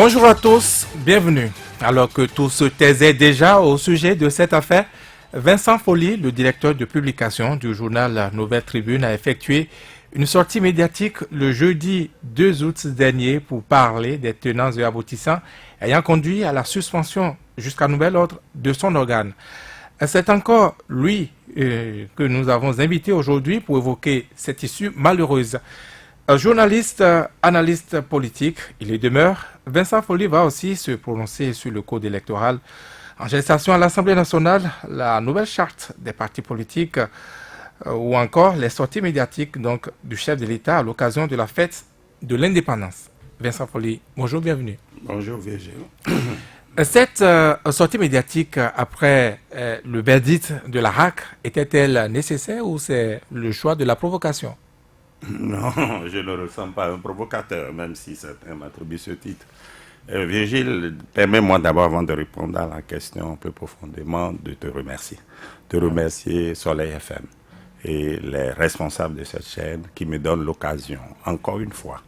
Bonjour à tous, bienvenue. Alors que tout se taisait déjà au sujet de cette affaire, Vincent Folly, le directeur de publication du journal Nouvelle Tribune, a effectué une sortie médiatique le jeudi 2 août dernier pour parler des tenants et aboutissants ayant conduit à la suspension jusqu'à nouvel ordre de son organe. C'est encore lui que nous avons invité aujourd'hui pour évoquer cette issue malheureuse. Journaliste, analyste politique, il y demeure. Vincent Folly va aussi se prononcer sur le code électoral en gestation à l'Assemblée nationale, la nouvelle charte des partis politiques ou encore les sorties médiatiques donc, du chef de l'État à l'occasion de la fête de l'indépendance. Vincent Folly, bonjour, bienvenue. Bonjour Virgile. Cette sortie médiatique après le verdict de la RAC était-elle nécessaire ou c'est le choix de la provocation? Non, je ne ressens pas un provocateur, même si certains m'attribuent ce titre. Virgile, permets-moi d'abord, avant de répondre à la question un peu profondément, de te remercier. De remercier Soleil FM et les responsables de cette chaîne qui me donnent l'occasion, encore une fois,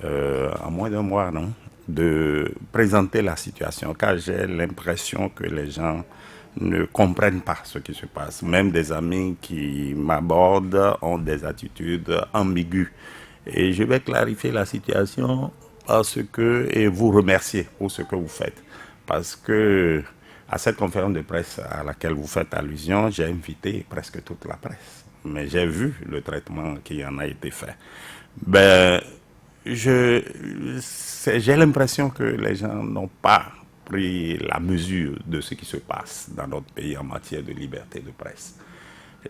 en moins d'un mois, non, de présenter la situation, car j'ai l'impression que les gens ne comprennent pas ce qui se passe. Même des amis qui m'abordent ont des attitudes ambiguës. Et je vais clarifier la situation et vous remercier pour ce que vous faites. Parce que à cette conférence de presse à laquelle vous faites allusion, j'ai invité presque toute la presse. Mais j'ai vu le traitement qui en a été fait. J'ai l'impression que les gens n'ont pas pris la mesure de ce qui se passe dans notre pays en matière de liberté de presse.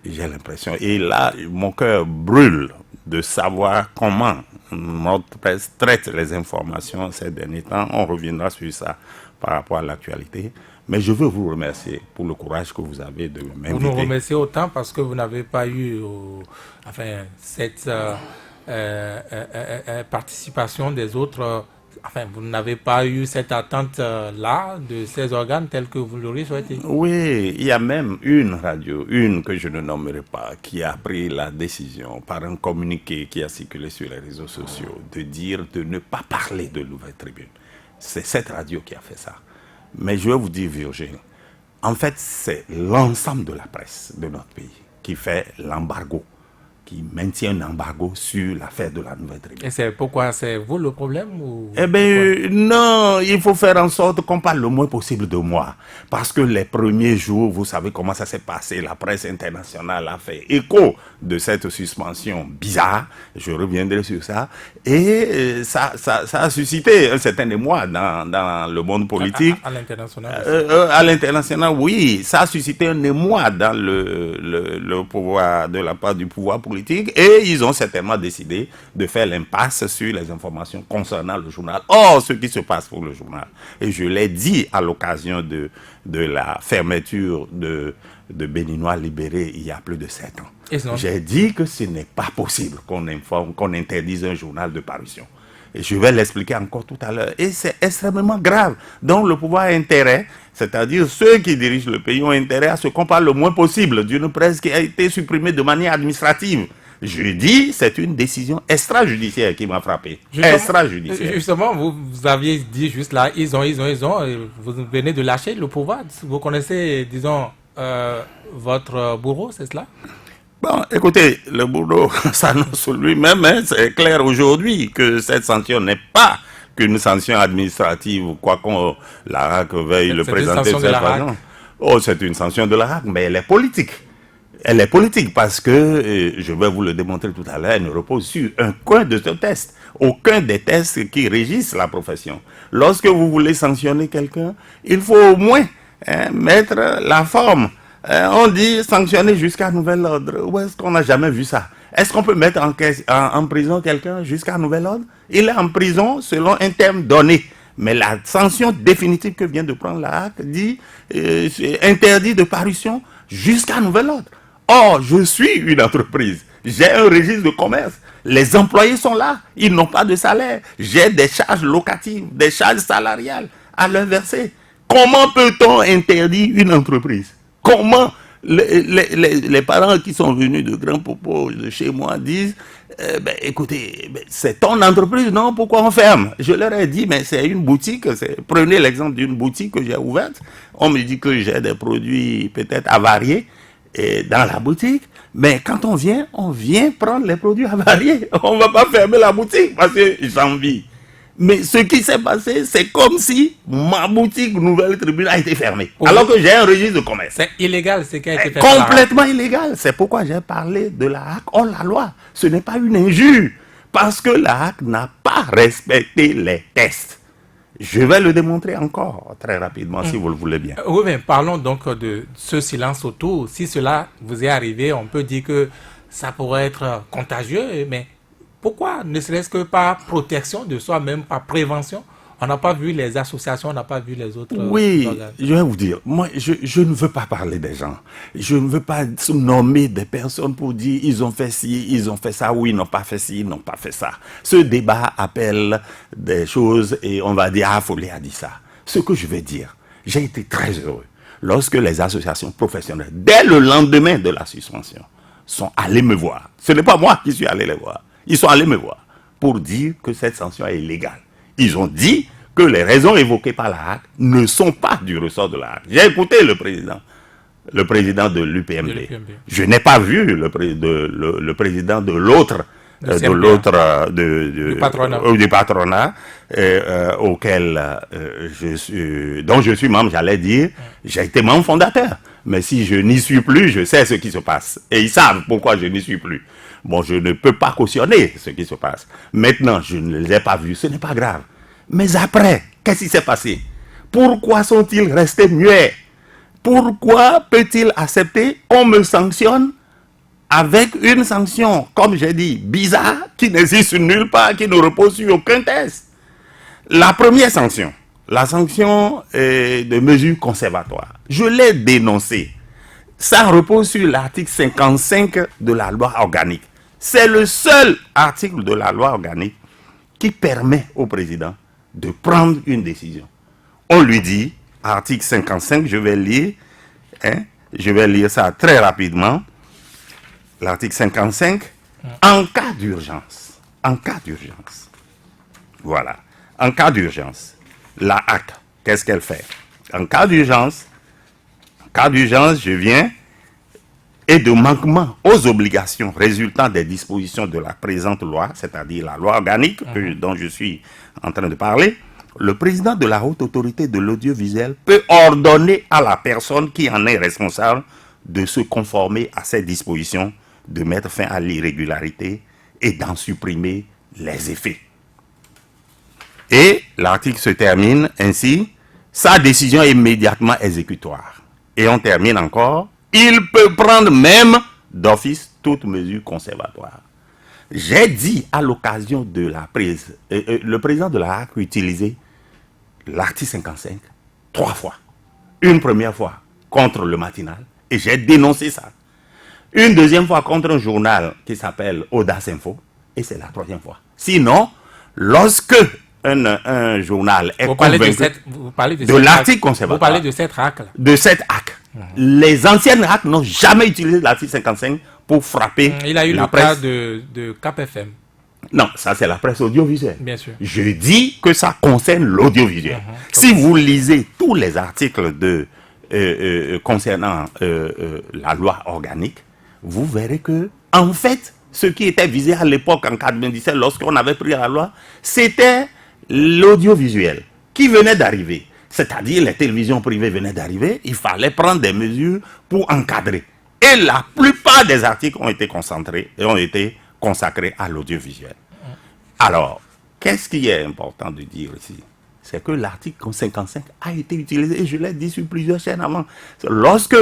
J'ai l'impression. Et là, mon cœur brûle de savoir comment notre presse traite les informations ces derniers temps. On reviendra sur ça par rapport à l'actualité. Mais je veux vous remercier pour le courage que vous avez de m'inviter. Vous nous remerciez autant parce que vous n'avez pas eu cette participation des autres. Vous n'avez pas eu cette attente-là de ces organes tels que vous l'auriez souhaité. Oui, il y a même une radio, une que je ne nommerai pas, qui a pris la décision par un communiqué qui a circulé sur les réseaux sociaux de dire de ne pas parler de Nouvelle Tribune. C'est cette radio qui a fait ça. Mais je vais vous dire, Virgile, en fait, c'est l'ensemble de la presse de notre pays qui fait l'embargo, qui maintient un embargo sur l'affaire de la Nouvelle Tribune. Et c'est pourquoi c'est vous le problème ou... Eh bien, non, il faut faire en sorte qu'on parle le moins possible de moi. Parce que les premiers jours, vous savez comment ça s'est passé. La presse internationale a fait écho de cette suspension bizarre. Je reviendrai sur ça. Et ça a suscité un certain émoi dans le monde politique. À l'international. À l'international, oui. Ça a suscité un émoi dans le pouvoir, de la part du pouvoir politique. Et ils ont certainement décidé de faire l'impasse sur les informations concernant le journal. Or, ce qui se passe pour le journal, et je l'ai dit à l'occasion de la fermeture de Béninois libérés il y a plus de 7 ans. J'ai dit que ce n'est pas possible qu'on interdise un journal de parution. Et je vais l'expliquer encore tout à l'heure. Et c'est extrêmement grave. Donc le pouvoir a intérêt, c'est-à-dire ceux qui dirigent le pays ont intérêt à ce qu'on parle le moins possible d'une presse qui a été supprimée de manière administrative. Je dis, c'est une décision extrajudiciaire qui m'a frappé. Extrajudiciaire. Justement, vous aviez dit juste là, ils ont, et vous venez de lâcher le pouvoir. Vous connaissez, disons, votre bourreau, c'est cela? Bon, écoutez, le bourreau s'annonce lui-même, hein, c'est clair aujourd'hui que cette sanction n'est pas qu'une sanction administrative, quoi qu'on la RAC veuille le présenter de cette façon. Oh, c'est une sanction de la RAC, mais elle est politique. Elle est politique parce que, je vais vous le démontrer tout à l'heure, elle ne repose sur aucun de ces tests. Aucun des tests qui régissent la profession. Lorsque vous voulez sanctionner quelqu'un, il faut au moins mettre la forme. On dit sanctionner jusqu'à nouvel ordre. Où est-ce qu'on n'a jamais vu ça? Est-ce qu'on peut mettre en prison quelqu'un jusqu'à nouvel ordre? Il est en prison selon un terme donné. Mais la sanction définitive que vient de prendre la HAC dit interdit de parution jusqu'à nouvel ordre. Or, je suis une entreprise. J'ai un registre de commerce. Les employés sont là. Ils n'ont pas de salaire. J'ai des charges locatives, des charges salariales à leur verser. Comment peut-on interdire une entreprise? Comment Les parents qui sont venus de Grand Popo, de chez moi, disent écoutez, c'est ton entreprise, non? Pourquoi on ferme? Je leur ai dit, mais c'est une boutique. Prenez l'exemple d'une boutique que j'ai ouverte. On me dit que j'ai des produits peut-être avariés dans la boutique. Mais quand on vient prendre les produits avariés. On ne va pas fermer la boutique parce que j'ai envie. Mais ce qui s'est passé, c'est comme si ma boutique Nouvelle Tribune a été fermée. Alors que j'ai un registre de commerce. C'est illégal ce qui a été fait. Complètement illégal. C'est pourquoi j'ai parlé de la HAC hors la loi. Ce n'est pas une injure. Parce que la HAC n'a pas respecté les tests. Je vais le démontrer encore très rapidement si vous le voulez bien. Oui, mais parlons donc de ce silence autour. Si cela vous est arrivé, on peut dire que ça pourrait être contagieux, mais pourquoi ne serait-ce que par protection de soi-même, par prévention? On n'a pas vu les associations, on n'a pas vu les autres organes. Je vais vous dire, moi, je ne veux pas parler des gens. Je ne veux pas nommer des personnes pour dire ils ont fait ci, ils ont fait ça, ou ils n'ont pas fait ci, ils n'ont pas fait ça. Ce débat appelle des choses et on va dire, Foley a dit ça. Ce que je veux dire, j'ai été très heureux lorsque les associations professionnelles, dès le lendemain de la suspension, sont allées me voir. Ce n'est pas moi qui suis allé les voir. Ils sont allés me voir pour dire que cette sanction est illégale. Ils ont dit que les raisons évoquées par la HAC ne sont pas du ressort de la HAC. J'ai écouté le président de l'UPMB. Je n'ai pas vu le président de l'autre, du patronat auquel dont je suis membre, j'allais dire, j'ai été membre fondateur. Mais si je n'y suis plus, je sais ce qui se passe. Et ils savent pourquoi je n'y suis plus. Bon, je ne peux pas cautionner ce qui se passe. Maintenant, je ne les ai pas vus, ce n'est pas grave. Mais après, qu'est-ce qui s'est passé? Pourquoi sont-ils restés muets? Pourquoi peut-il accepter qu'on me sanctionne avec une sanction, comme j'ai dit, bizarre, qui n'existe nulle part, qui ne repose sur aucun test? La première sanction, la sanction de mesures conservatoires, je l'ai dénoncée. Ça repose sur l'article 55 de la loi organique. C'est le seul article de la loi organique qui permet au président de prendre une décision. On lui dit, article 55, je vais lire ça très rapidement. L'article 55, en cas d'urgence, voilà, en cas d'urgence, la HAC, qu'est-ce qu'elle fait? En cas d'urgence, je viens et de manquement aux obligations résultant des dispositions de la présente loi, c'est-à-dire la loi organique dont je suis en train de parler, le président de la haute autorité de l'audiovisuel peut ordonner à la personne qui en est responsable de se conformer à ces dispositions, de mettre fin à l'irrégularité et d'en supprimer les effets. Et l'article se termine ainsi, sa décision est immédiatement exécutoire. Et on termine encore, il peut prendre même d'office toute mesure conservatoire. J'ai dit à l'occasion de la prise, le président de la HAC a utilisé l'article 55 3 fois. Une première fois contre le matinal, et j'ai dénoncé ça. Une deuxième fois contre un journal qui s'appelle Audace Info, et c'est la troisième fois. Sinon, lorsque un journal est convaincu de l'article conservatoire, vous parlez de cette HAC. De cette HAC. Les anciennes HAC n'ont jamais utilisé l'article 55 pour frapper il a eu la le presse. cas de Cap FM. Non, ça c'est la presse audiovisuelle. Bien sûr. Je dis que ça concerne l'audiovisuel. Si vous lisez tous les articles concernant la loi organique, vous verrez que, en fait, ce qui était visé à l'époque, en 1997, lorsqu'on avait pris la loi, c'était l'audiovisuel qui venait d'arriver. C'est-à-dire les télévisions privées venaient d'arriver, il fallait prendre des mesures pour encadrer. Et la plupart des articles ont été concentrés et ont été consacrés à l'audiovisuel. Alors, qu'est-ce qui est important de dire ici? C'est que l'article 55 a été utilisé, et je l'ai dit sur plusieurs chaînes avant. Lorsque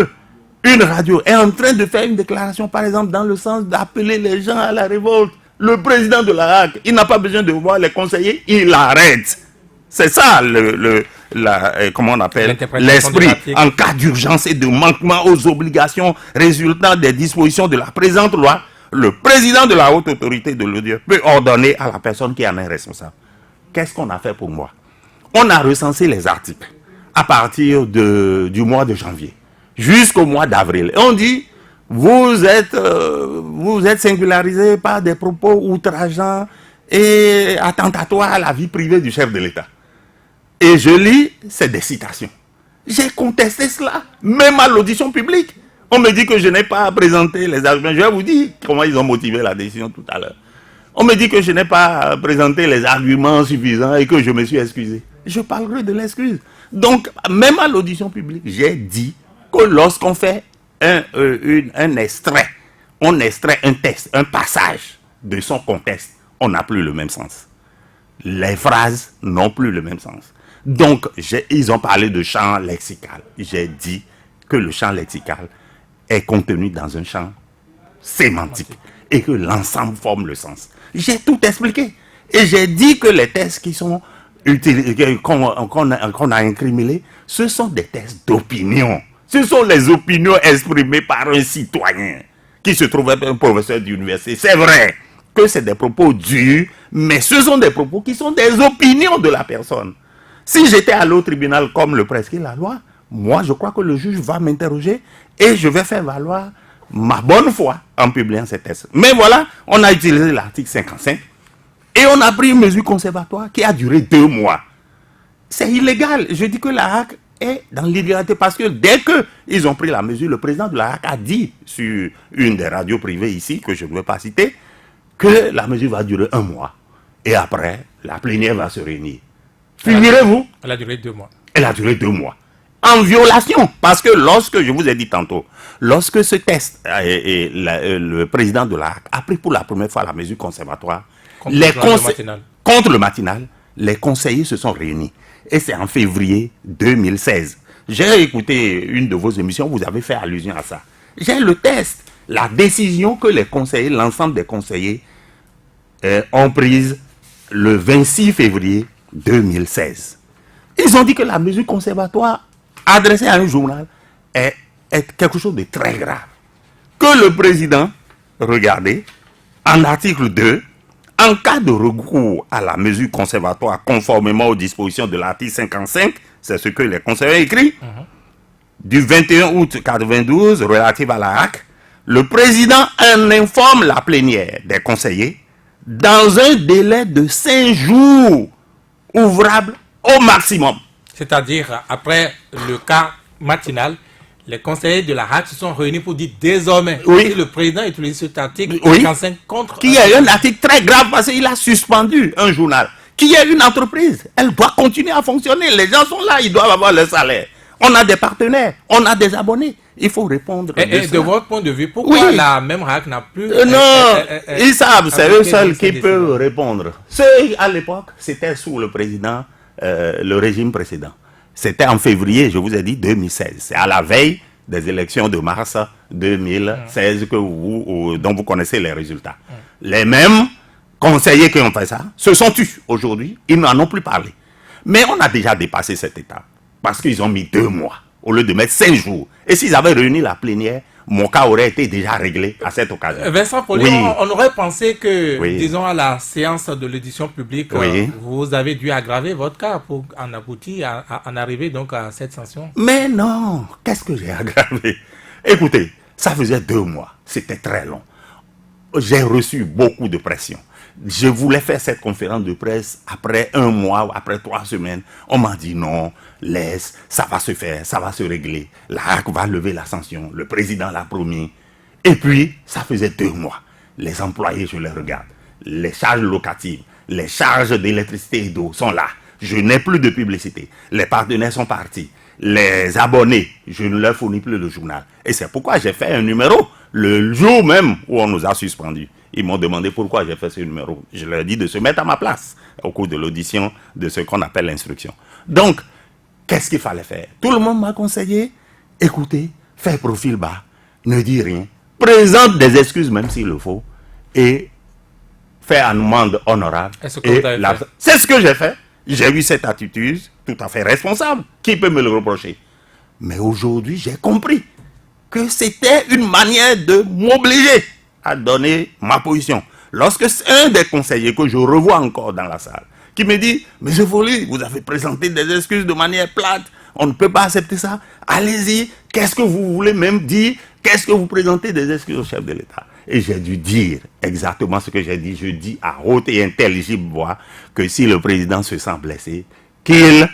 une radio est en train de faire une déclaration, par exemple, dans le sens d'appeler les gens à la révolte, le président de la HAC, il n'a pas besoin de voir les conseillers, il arrête. C'est ça comment on appelle l'esprit. En cas d'urgence et de manquement aux obligations résultant des dispositions de la présente loi, le président de la haute autorité de l'audiovisuel peut ordonner à la personne qui en est responsable. Qu'est-ce qu'on a fait pour moi? On a recensé les articles à partir du mois de janvier. jusqu'au mois d'avril. Et on dit, vous êtes singularisé par des propos outrageants et attentatoires à la vie privée du chef de l'État. Et je lis, c'est des citations. J'ai contesté cela, même à l'audition publique. On me dit que je n'ai pas présenté les arguments. Je vais vous dire comment ils ont motivé la décision tout à l'heure. On me dit que je n'ai pas présenté les arguments suffisants et que je me suis excusé. Je parlerai de l'excuse. Donc, même à l'audition publique, j'ai dit que lorsqu'on fait un extrait, on extrait un texte, un passage de son contexte, on n'a plus le même sens. Les phrases n'ont plus le même sens. Donc, ils ont parlé de champ lexical. J'ai dit que le champ lexical est contenu dans un champ sémantique et que l'ensemble forme le sens. J'ai tout expliqué. Et j'ai dit que les textes qui sont qu'on a incriminés, ce sont des textes d'opinion. Ce sont les opinions exprimées par un citoyen qui se trouve être un professeur d'université. C'est vrai que c'est des propos durs, mais ce sont des propos qui sont des opinions de la personne. Si j'étais allé au tribunal comme le prescrit la loi, moi je crois que le juge va m'interroger et je vais faire valoir ma bonne foi en publiant ces textes. Mais voilà, on a utilisé l'article 55 et on a pris une mesure conservatoire qui a duré 2 mois. C'est illégal. Je dis que la HAC est dans l'illégalité parce que dès qu'ils ont pris la mesure, le président de la HAC a dit sur une des radios privées ici, que je ne vais pas citer, que la mesure va durer 1 mois. Et après, la plénière va se réunir. Figurez-vous. Elle a duré 2 mois. Elle a duré 2 mois. En violation. Parce que lorsque, je vous ai dit tantôt, lorsque ce test, le président de la HAC a pris pour la première fois la mesure conservatoire, contre le matinal, les conseillers se sont réunis. Et c'est en février 2016. J'ai écouté une de vos émissions, vous avez fait allusion à ça. J'ai le test, la décision que les conseillers, l'ensemble des conseillers ont prise le 26 février 2016. Ils ont dit que la mesure conservatoire adressée à un journal est quelque chose de très grave. Que le président, regardez, en article 2, en cas de recours à la mesure conservatoire conformément aux dispositions de l'article 55, c'est ce que les conseillers écrits, du 21 août 1992 relative à la HAC, le président en informe la plénière des conseillers dans un délai de 5 jours ouvrables au maximum. C'est-à-dire, après le cas matinal, les conseillers de la HAC se sont réunis pour dire désormais que le président utilise cet article 55 contre... Qui est un article très grave parce qu'il a suspendu un journal. Qui est une entreprise. Elle doit continuer à fonctionner. Les gens sont là, ils doivent avoir leur salaire. On a des partenaires, on a des abonnés. Il faut répondre. Et de votre point de vue, pourquoi la même HAC n'a plus... non, ils savent, c'est eux seuls qui peuvent répondre. À l'époque, c'était sous le président, le régime précédent. C'était en février, je vous ai dit, 2016. C'est à la veille des élections de mars 2016 dont vous connaissez les résultats. Les mêmes conseillers qui ont fait ça se sont tus aujourd'hui. Ils n'en ont plus parlé. Mais on a déjà dépassé cette étape. Parce qu'ils ont mis 2 mois au lieu de mettre 5 jours. Et s'ils avaient réuni la plénière, mon cas aurait été déjà réglé à cette occasion. Vincent Folli, on aurait pensé que, disons, à la séance de l'édition publique, vous avez dû aggraver votre cas pour en aboutir, en arriver donc à cette sanction. Mais non, qu'est-ce que j'ai aggravé? Écoutez, ça faisait 2 mois, c'était très long. J'ai reçu beaucoup de pression. Je voulais faire cette conférence de presse après 1 mois, après 3 semaines. On m'a dit non, laisse, ça va se faire, ça va se régler. La HAC va lever la sanction, le président l'a promis. Et puis, ça faisait 2 mois. Les employés, je les regarde. Les charges locatives, les charges d'électricité et d'eau sont là. Je n'ai plus de publicité. Les partenaires sont partis. Les abonnés, je ne leur fournis plus le journal. Et c'est pourquoi j'ai fait un numéro le jour même où on nous a suspendus. Ils m'ont demandé pourquoi j'ai fait ce numéro. Je leur ai dit de se mettre à ma place au cours de l'audition de ce qu'on appelle l'instruction. Donc, qu'est-ce qu'il fallait faire? Tout le monde m'a conseillé, écoutez, fais profil bas, ne dis rien, présente des excuses même s'il le faut, et fais une amende honorable. C'est ce que j'ai fait. J'ai eu cette attitude tout à fait responsable. Qui peut me le reprocher? Mais aujourd'hui, j'ai compris que c'était une manière de m'obliger à donner ma position. Lorsque c'est un des conseillers que je revois encore dans la salle, qui me dit, M. Folli, vous avez présenté des excuses de manière plate, On ne peut pas accepter ça. Allez-y, qu'est-ce que vous voulez même dire? Qu'est-ce que vous présentez des excuses au chef de l'État? Et j'ai dû dire exactement ce que j'ai dit. Je dis à haute et intelligible voix que si le président se sent blessé, que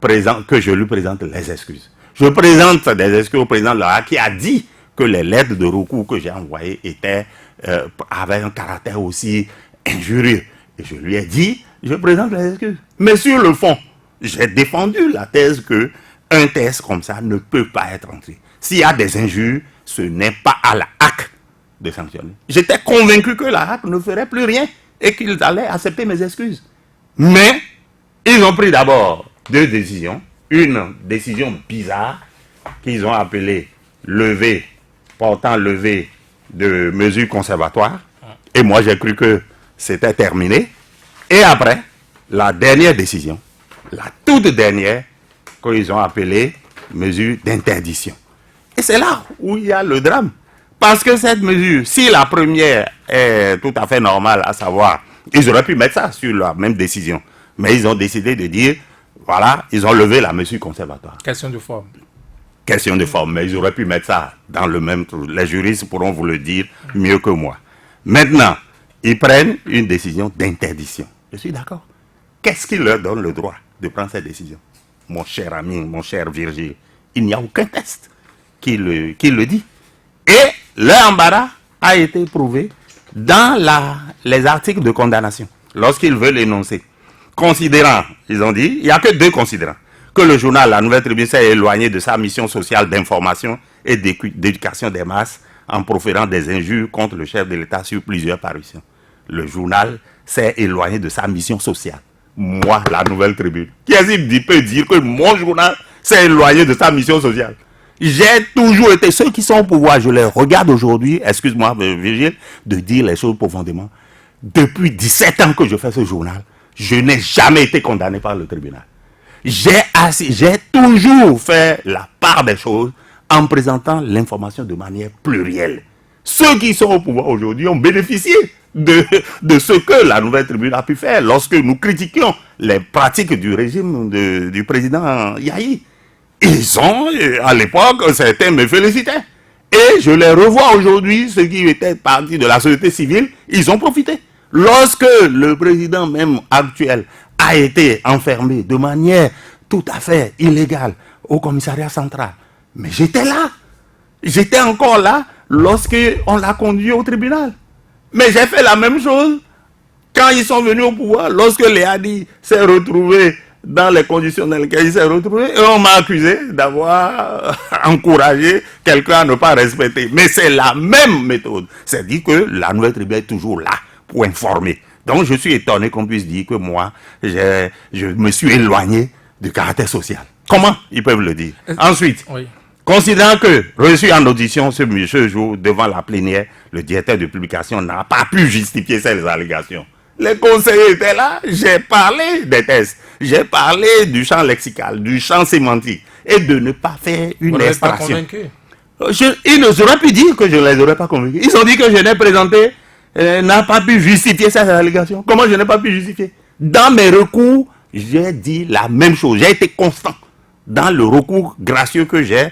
je lui présente les excuses. Je présente des excuses au président de la qui a dit que les lettres de recours que j'ai envoyées avaient un caractère aussi injurieux. Et je lui ai dit, je présente les excuses. Mais sur le fond, j'ai défendu la thèse que un test comme ça ne peut pas être entré. S'il y a des injures, ce n'est pas à la HAC de sanctionner. J'étais convaincu que la HAC ne ferait plus rien et qu'ils allaient accepter mes excuses. Mais ils ont pris d'abord deux décisions. Une décision bizarre qu'ils ont appelée portant levée de mesures conservatoires. Et moi, j'ai cru que c'était terminé. Et après, la dernière décision, la toute dernière, qu'ils ont appelée mesure d'interdiction. Et c'est là où il y a le drame. Parce que cette mesure, si la première est tout à fait normale, à savoir, ils auraient pu mettre ça sur la même décision. Mais ils ont décidé de dire, voilà, ils ont levé la mesure conservatoire. Question de forme. Question de forme, mais ils auraient pu mettre ça dans le même truc. Les juristes pourront vous le dire mieux que moi. Maintenant, ils prennent une décision d'interdiction. Je suis d'accord. Qu'est-ce qui leur donne le droit de prendre cette décision? Mon cher ami, mon cher Virgile, il n'y a aucun test qui le dit. Et leur embarras a été prouvé dans les articles de condamnation, lorsqu'ils veulent énoncer. Considérant, ils ont dit, il n'y a que deux considérants, que le journal La Nouvelle Tribune s'est éloigné de sa mission sociale d'information et d'éducation des masses en proférant des injures contre le chef de l'État sur plusieurs parutions. Le journal s'est éloigné de sa mission sociale. Moi, La Nouvelle Tribune. Qui est-ce qui peut dire que mon journal s'est éloigné de sa mission sociale? J'ai toujours été, ceux qui sont au pouvoir, je les regarde aujourd'hui, excuse-moi Virgile, de dire les choses profondément. Depuis 17 ans que je fais ce journal, je n'ai jamais été condamné par le tribunal. J'ai toujours fait la part des choses en présentant l'information de manière plurielle. Ceux qui sont au pouvoir aujourd'hui ont bénéficié de ce que la Nouvelle Tribune a pu faire lorsque nous critiquions les pratiques du régime du président Yahi. Ils ont, à l'époque, certains me félicitaient. Et je les revois aujourd'hui, ceux qui étaient partis de la société civile, ils ont profité. Lorsque le président même actuel a été enfermé de manière tout à fait illégale au commissariat central, mais j'étais là. J'étais encore là lorsqu'on l'a conduit au tribunal. Mais j'ai fait la même chose quand ils sont venus au pouvoir, lorsque Léadi s'est retrouvé dans les conditions dans lesquelles il s'est retrouvé, et on m'a accusé d'avoir encouragé quelqu'un à ne pas respecter. Mais c'est la même méthode. C'est-à-dire que la Nouvelle Tribune est toujours là pour informer. Donc je suis étonné qu'on puisse dire que moi, je me suis éloigné du caractère social. Comment ils peuvent le dire? Ensuite, oui. Considérant que, reçu en audition ce jour devant la plénière, le directeur de publication n'a pas pu justifier ces allégations. Les conseillers étaient là, j'ai parlé des tests, j'ai parlé du champ lexical, du champ sémantique, et de ne pas faire une extraction. Ils auraient pu dire que je ne les aurais pas convaincus. Ils ont dit que je n'ai présenté, n'a pas pu justifier ces allégations. Comment je n'ai pas pu justifier? Dans mes recours, j'ai dit la même chose. J'ai été constant. Dans le recours gracieux que j'ai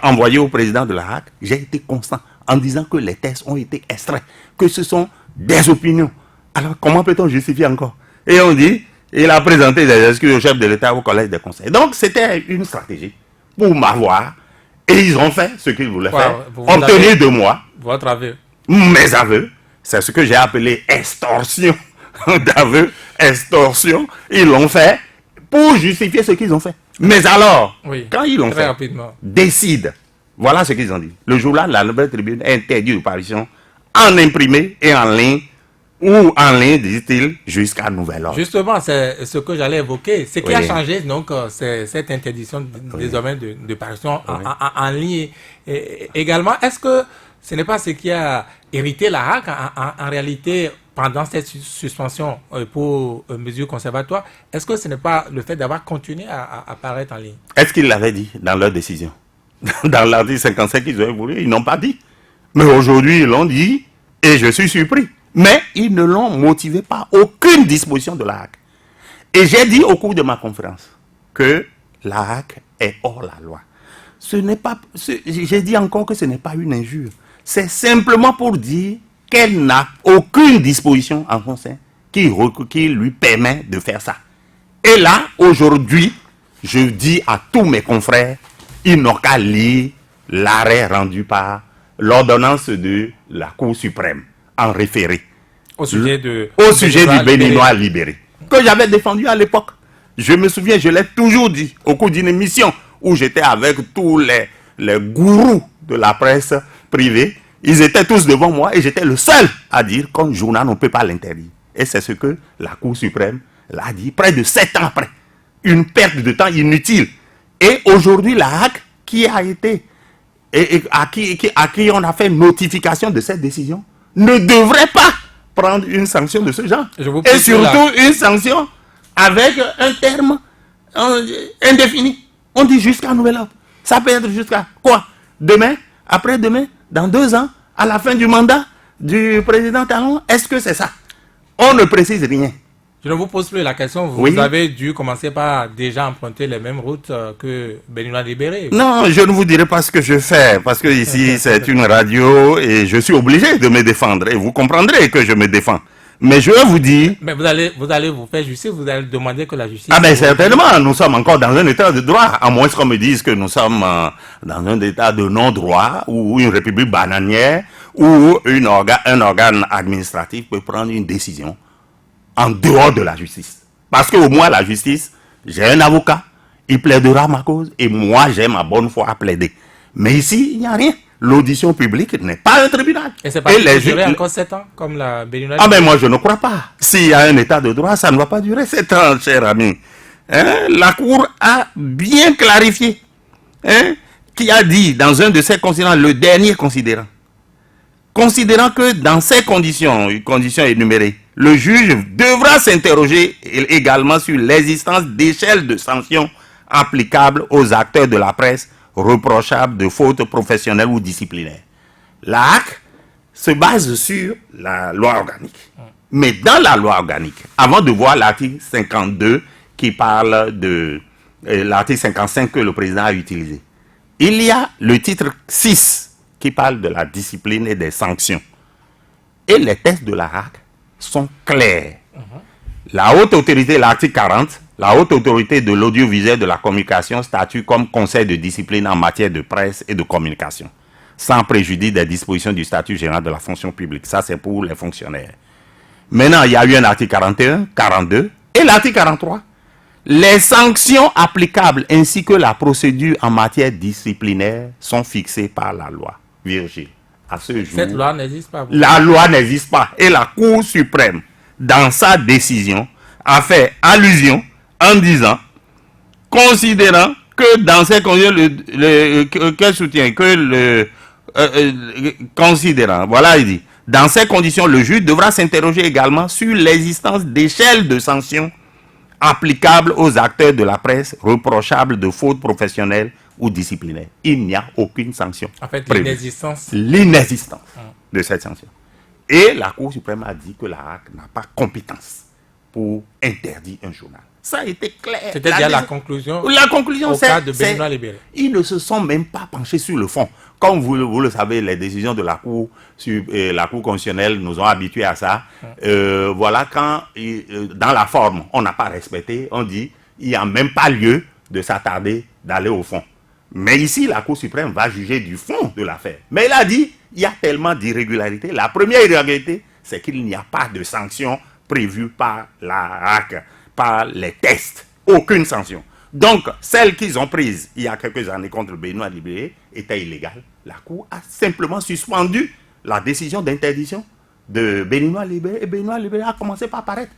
envoyé au président de la HAC, j'ai été constant en disant que les tests ont été extraits, que ce sont des opinions. Alors, comment peut-on justifier encore? Et on dit, il a présenté des excuses au chef de l'État au collège des conseils. Donc, c'était une stratégie pour m'avoir. Et ils ont fait ce qu'ils voulaient faire. Obtenir de moi votre aveu. Mes aveux. C'est ce que j'ai appelé extorsion d'aveux. Extorsion. Ils l'ont fait pour justifier ce qu'ils ont fait. Mais alors, oui, quand ils l'ont fait, décide. Voilà ce qu'ils ont dit. Le jour-là, la Nouvelle Tribune interdit de parution en imprimé et en ligne, ou en ligne, disent-ils, jusqu'à nouvel ordre. Justement, c'est ce que j'allais évoquer. Ce qui a changé, donc, c'est cette interdiction désormais de parution en ligne. Et également, est-ce que ce n'est pas ce qui a hérité la HAC en réalité pendant cette suspension pour mesures conservatoires? Est-ce que ce n'est pas le fait d'avoir continué à apparaître en ligne? Est-ce qu'ils l'avaient dit dans leur décision? Dans l'article 55 qu'ils ont voulu, ils n'ont pas dit. Mais aujourd'hui, ils l'ont dit et je suis surpris. Mais ils ne l'ont motivé par aucune disposition de la HAC. Et j'ai dit au cours de ma conférence que la HAC est hors la loi. J'ai dit encore que ce n'est pas une injure. C'est simplement pour dire qu'elle n'a aucune disposition en son sein qui lui permet de faire ça. Et là, aujourd'hui, je dis à tous mes confrères, ils n'ont qu'à lire l'arrêt rendu par l'ordonnance de la Cour suprême en référé. Au sujet du Béninois libéré. Que j'avais défendu à l'époque. Je me souviens, je l'ai toujours dit au cours d'une émission où j'étais avec tous les gourous de la presse privée. Ils étaient tous devant moi et j'étais le seul à dire qu'un journal, on ne peut pas l'interdire. Et c'est ce que la Cour suprême l'a dit près de 7 ans après. Une perte de temps inutile. Et aujourd'hui, la HAC qui a été, à qui on a fait notification de cette décision, ne devrait pas prendre une sanction de ce genre. Et surtout une sanction avec un terme indéfini. On dit jusqu'à nouvel ordre. Ça peut être jusqu'à quoi? Demain, après-demain, dans 2 ans, à la fin du mandat du président Talon. Est-ce que c'est ça? On ne précise rien. Je ne vous pose plus la question. Vous avez dû commencer par déjà emprunter les mêmes routes que Béninois libéré. Non, je ne vous dirai pas ce que je fais, parce que ici c'est une radio et je suis obligé de me défendre. Et vous comprendrez que je me défends. Mais je vais vous dire... Mais vous allez vous faire justice, vous allez demander que la justice... Ah ben certainement, nous sommes encore dans un état de droit, à moins qu'on me dise que nous sommes dans un état de non-droit, ou une république bananière, où un organe administratif peut prendre une décision en dehors de la justice. Parce qu'au moins la justice, j'ai un avocat, il plaidera ma cause, et moi j'ai ma bonne foi à plaider. Mais ici, il n'y a rien. L'audition publique n'est pas un tribunal. Et c'est pas durer encore 7 ans, comme la Béninois. Ah ben moi je ne crois pas. S'il y a un état de droit, ça ne va pas durer 7 ans, cher ami. La Cour a bien clarifié, qui a dit dans un de ses considérants, le dernier considérant, que dans ces conditions énumérées, le juge devra s'interroger également sur l'existence d'échelles de sanctions applicables aux acteurs de la presse reprochables de fautes professionnelles ou disciplinaires. La HAC se base sur la loi organique. Mais dans la loi organique, avant de voir l'article 52 qui parle de l'article 55 que le président a utilisé, il y a le titre 6 qui parle de la discipline et des sanctions. Et les textes de la HAC sont clairs. La haute autorité, l'article 40, la haute autorité de l'audiovisuel de la communication statue comme conseil de discipline en matière de presse et de communication, sans préjudice des dispositions du statut général de la fonction publique. Ça, c'est pour les fonctionnaires. Maintenant, il y a eu un article 41, 42 et l'article 43. Les sanctions applicables ainsi que la procédure en matière disciplinaire sont fixées par la loi. Virgile, à ce jour, cette loi n'existe pas. La loi n'existe pas. Et la Cour suprême, dans sa décision, a fait allusion en disant, considérant que dans ces conditions, quel soutien que considérant, voilà, il dit, dans ces conditions, le juge devra s'interroger également sur l'existence d'échelles de sanctions applicables aux acteurs de la presse reprochables de fautes professionnelles ou disciplinaires. Il n'y a aucune sanction. En fait, l'inexistence de cette sanction. Et la Cour suprême a dit que la HAC n'a pas compétence pour interdire un journal. Ça a été clair. C'était déjà la conclusion. La conclusion, au cas de Béninois libéré. Ils ne se sont même pas penchés sur le fond. Comme vous le savez, les décisions de la Cour constitutionnelle nous ont habitués à ça. Voilà, quand dans la forme, on n'a pas respecté, on dit il n'y a même pas lieu de s'attarder, d'aller au fond. Mais ici, la Cour suprême va juger du fond de l'affaire. Mais il a dit il y a tellement d'irrégularités. La première irrégularité, c'est qu'il n'y a pas de sanction prévue par la HAC, par les tests. Aucune sanction. Donc, celles qu'ils ont prises il y a quelques années contre le Béninois libéré étaient illégales. La Cour a simplement suspendu la décision d'interdiction de Béninois libéré. Et Béninois libéré a commencé par apparaître.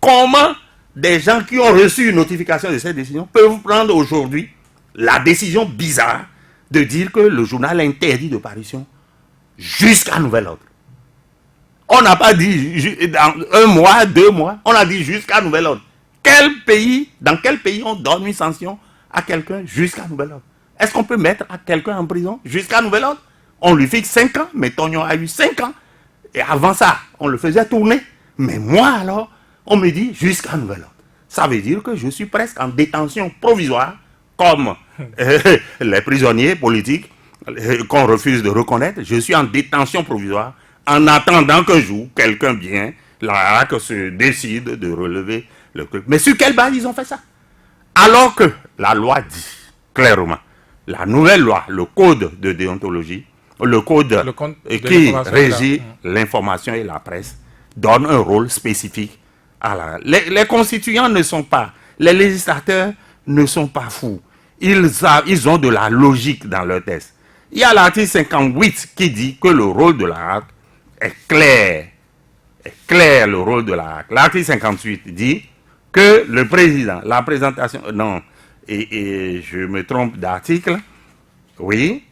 Comment des gens qui ont reçu une notification de cette décision peuvent prendre aujourd'hui la décision bizarre de dire que le journal est interdit de parution jusqu'à nouvel ordre? On n'a pas dit dans 1 mois, 2 mois, on a dit jusqu'à nouvel ordre. Dans quel pays on donne une sanction à quelqu'un jusqu'à nouvel ordre? Est-ce qu'on peut mettre à quelqu'un en prison jusqu'à nouvel ordre? On lui fixe 5 ans, mais Tognon a eu 5 ans. Et avant ça, on le faisait tourner. Mais moi alors, on me dit jusqu'à nouvel ordre. Ça veut dire que je suis presque en détention provisoire comme les prisonniers politiques qu'on refuse de reconnaître. Je suis en détention provisoire en attendant qu'un jour, quelqu'un bien, la RAC se décide de relever le truc. Mais sur quelle base ils ont fait ça? Alors que la loi dit clairement, la nouvelle loi, le code de déontologie, le code qui régit l'information et la presse, donne un rôle spécifique à la... Les constituants ne sont pas, les législateurs ne sont pas fous. Ils ont de la logique dans leur texte. Il y a l'article 58 qui dit que le rôle de la RAC est clair. Est clair le rôle de la RAC. L'article 58 dit que le président, la présentation... Non, et je me trompe d'article. Oui,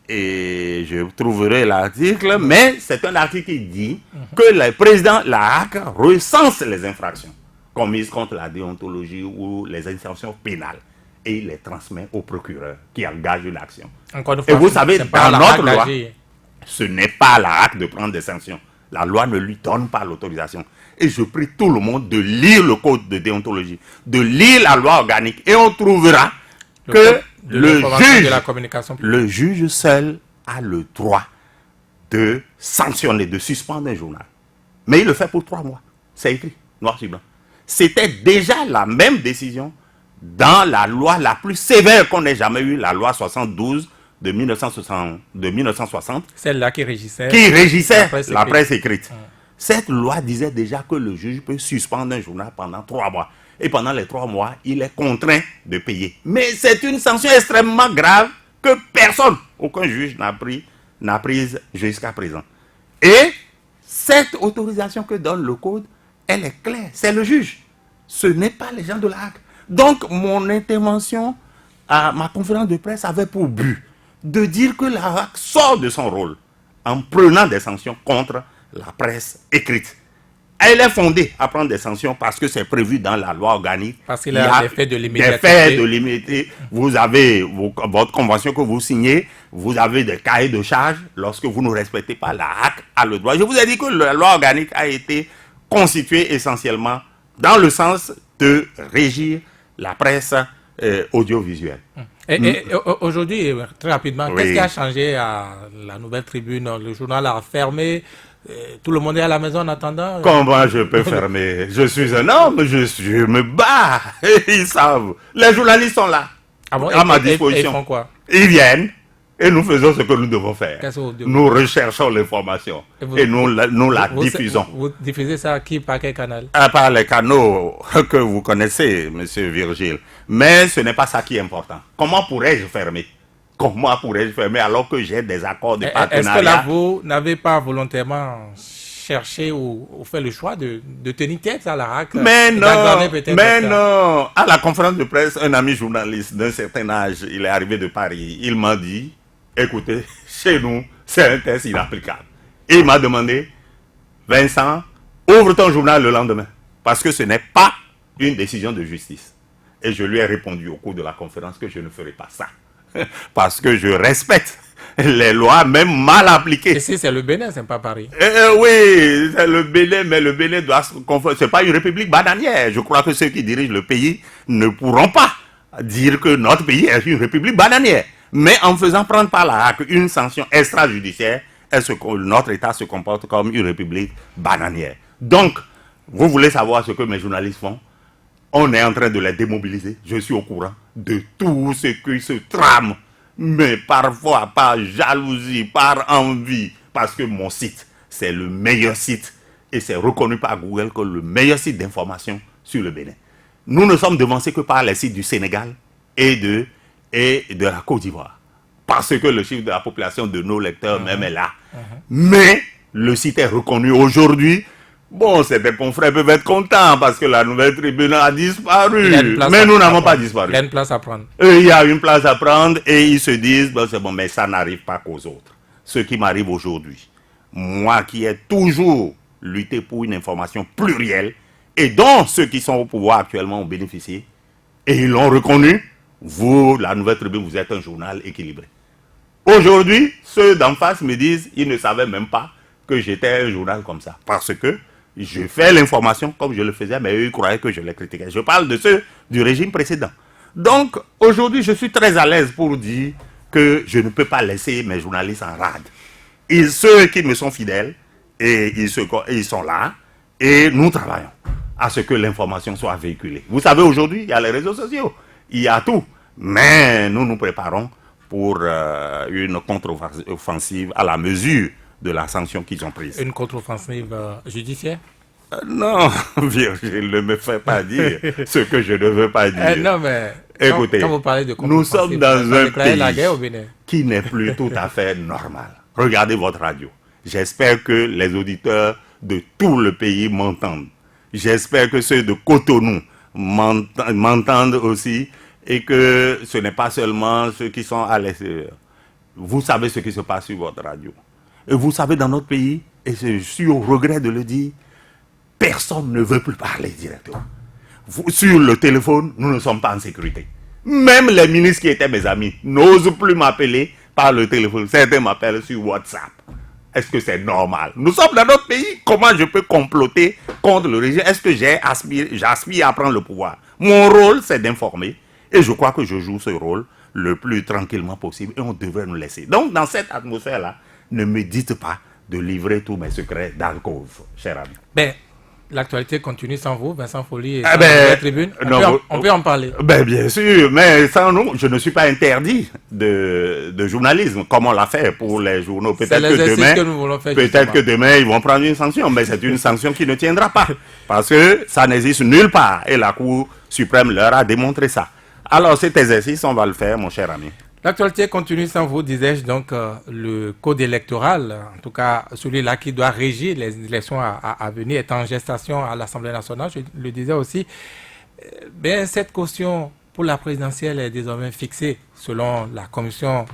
et je trouverai l'article, mais c'est un article qui dit que le président, la RAC, recense les infractions commises contre la déontologie ou les infractions pénales et il les transmet au procureur qui engage une action. Et vous savez, dans notre loi, ce n'est pas à la RAC de prendre des sanctions. La loi ne lui donne pas l'autorisation. Et je prie tout le monde de lire le code de déontologie, de lire la loi organique, et on trouvera que le juge seul a le droit de sanctionner, de suspendre un journal. Mais il le fait pour 3 mois. C'est écrit, noir sur blanc. C'était déjà la même décision dans la loi la plus sévère qu'on ait jamais eue, la loi 72 de 1960. Celle-là qui régissait la presse écrite. Cette loi disait déjà que le juge peut suspendre un journal pendant 3 mois. Et pendant les 3 mois, il est contraint de payer. Mais c'est une sanction extrêmement grave que personne, aucun juge n'a prise jusqu'à présent. Et cette autorisation que donne le code, elle est claire. C'est le juge. Ce n'est pas les gens de la RAC. Donc, mon intervention à ma conférence de presse avait pour but de dire que la RAC sort de son rôle en prenant des sanctions contre la presse écrite. Elle est fondée à prendre des sanctions parce que c'est prévu dans la loi organique. Parce qu'il y a des faits de l'immédiateté. Des faits de l'immédiateté. Vous avez votre convention que vous signez, vous avez des cahiers de charges. Lorsque vous ne respectez pas, la RAC a le droit. Je vous ai dit que la loi organique a été constituée essentiellement dans le sens de régir la presse audiovisuelle. Et aujourd'hui, très rapidement, qu'est-ce qui a changé à la Nouvelle Tribune? Le journal a fermé. Tout le monde est à la maison en attendant. Comment je peux fermer? Je suis un homme, je me bats. Ils savent. Les journalistes sont là, à ma disposition. Ils font quoi? Ils viennent et nous faisons ce que nous devons faire. Nous recherchons l'information et nous la diffusons. Vous diffusez ça qui, par quel canal? Par les canaux que vous connaissez, monsieur Virgile. Mais ce n'est pas ça qui est important. Comment pourrais-je fermer? Comment pourrais-je fermer alors que j'ai des accords de partenariat? Est-ce que là, vous n'avez pas volontairement cherché ou fait le choix de tenir tête à la RAC? Mais non. À la conférence de presse, un ami journaliste d'un certain âge, il est arrivé de Paris. Il m'a dit, écoutez, chez nous, c'est un test inapplicable. Et il m'a demandé, Vincent, ouvre ton journal le lendemain. Parce que ce n'est pas une décision de justice. Et je lui ai répondu au cours de la conférence que je ne ferai pas ça. Parce que je respecte les lois, même mal appliquées. Ici, c'est le Bénin, c'est pas Paris. Oui, c'est le Bénin, mais le Bénin doit se conformer. Ce n'est pas une république bananière. Je crois que ceux qui dirigent le pays ne pourront pas dire que notre pays est une république bananière. Mais en faisant prendre par la RAC une sanction extrajudiciaire, notre État se comporte comme une république bananière. Donc, vous voulez savoir ce que mes journalistes font? On est en train de les démobiliser. Je suis au courant de tout ce qui se trame. Mais parfois, par jalousie, par envie. Parce que mon site, c'est le meilleur site. Et c'est reconnu par Google comme le meilleur site d'information sur le Bénin. Nous ne sommes devancés que par les sites du Sénégal et de la Côte d'Ivoire. Parce que le chiffre de la population de nos lecteurs même est là. Mais le site est reconnu aujourd'hui. Bon, certains confrères peuvent être contents parce que la Nouvelle Tribune a disparu. Mais nous n'avons pas disparu. Il y a une place à prendre. Il y a une place à prendre et ils se disent, bon, c'est bon, mais ça n'arrive pas qu'aux autres. Ce qui m'arrive aujourd'hui, moi qui ai toujours lutté pour une information plurielle et dont ceux qui sont au pouvoir actuellement ont bénéficié, et ils l'ont reconnu, vous, la Nouvelle Tribune, vous êtes un journal équilibré. Aujourd'hui, ceux d'en face me disent, ils ne savaient même pas que j'étais un journal comme ça. Parce que je fais l'information comme je le faisais, mais eux, ils croyaient que je les critiquais. Je parle de ceux du régime précédent. Donc, aujourd'hui, je suis très à l'aise pour dire que je ne peux pas laisser mes journalistes en rade. Ceux qui me sont fidèles, et ils sont là, et nous travaillons à ce que l'information soit véhiculée. Vous savez, aujourd'hui, il y a les réseaux sociaux, il y a tout. Mais nous nous préparons pour une contre-offensive à la mesure de la sanction qu'ils ont prise. Une contre-offensive judiciaire? Non, Virgile, ne me fais pas dire ce que je ne veux pas dire. Non, mais écoutez, quand vous parlez de nous sommes dans un pays la guerre au Bénin, qui n'est plus tout à fait normal. Regardez votre radio. J'espère que les auditeurs de tout le pays m'entendent. J'espère que ceux de Cotonou m'entendent aussi et que ce n'est pas seulement ceux qui sont à l'extérieur. Vous savez ce qui se passe sur votre radio. Et vous savez, dans notre pays, et je suis au regret de le dire, personne ne veut plus parler directement. Sur le téléphone, nous ne sommes pas en sécurité. Même les ministres qui étaient mes amis n'osent plus m'appeler par le téléphone. Certains m'appellent sur WhatsApp. Est-ce que c'est normal? Nous sommes dans notre pays. Comment je peux comploter contre le régime? Est-ce que j'aspire à prendre le pouvoir? Mon rôle, c'est d'informer. Et je crois que je joue ce rôle le plus tranquillement possible. Et on devrait nous laisser. Donc, dans cette atmosphère-là, ne me dites pas de livrer tous mes secrets d'alcôve, cher ami. Ben, l'actualité continue sans vous, Vincent Folly, et sans la tribune. On peut en parler. Ben, bien sûr, mais sans nous, je ne suis pas interdit de journalisme, comme on l'a fait pour les journaux. Peut-être que demain, ils vont prendre une sanction, mais c'est une sanction qui ne tiendra pas, parce que ça n'existe nulle part, et la Cour suprême leur a démontré ça. Alors, cet exercice, on va le faire, mon cher ami. L'actualité continue sans vous, disais-je, donc le code électoral, en tout cas celui-là qui doit régir les élections à venir, est en gestation à l'Assemblée nationale, je le disais aussi. Ben, cette caution pour la présidentielle est désormais fixée, selon la commission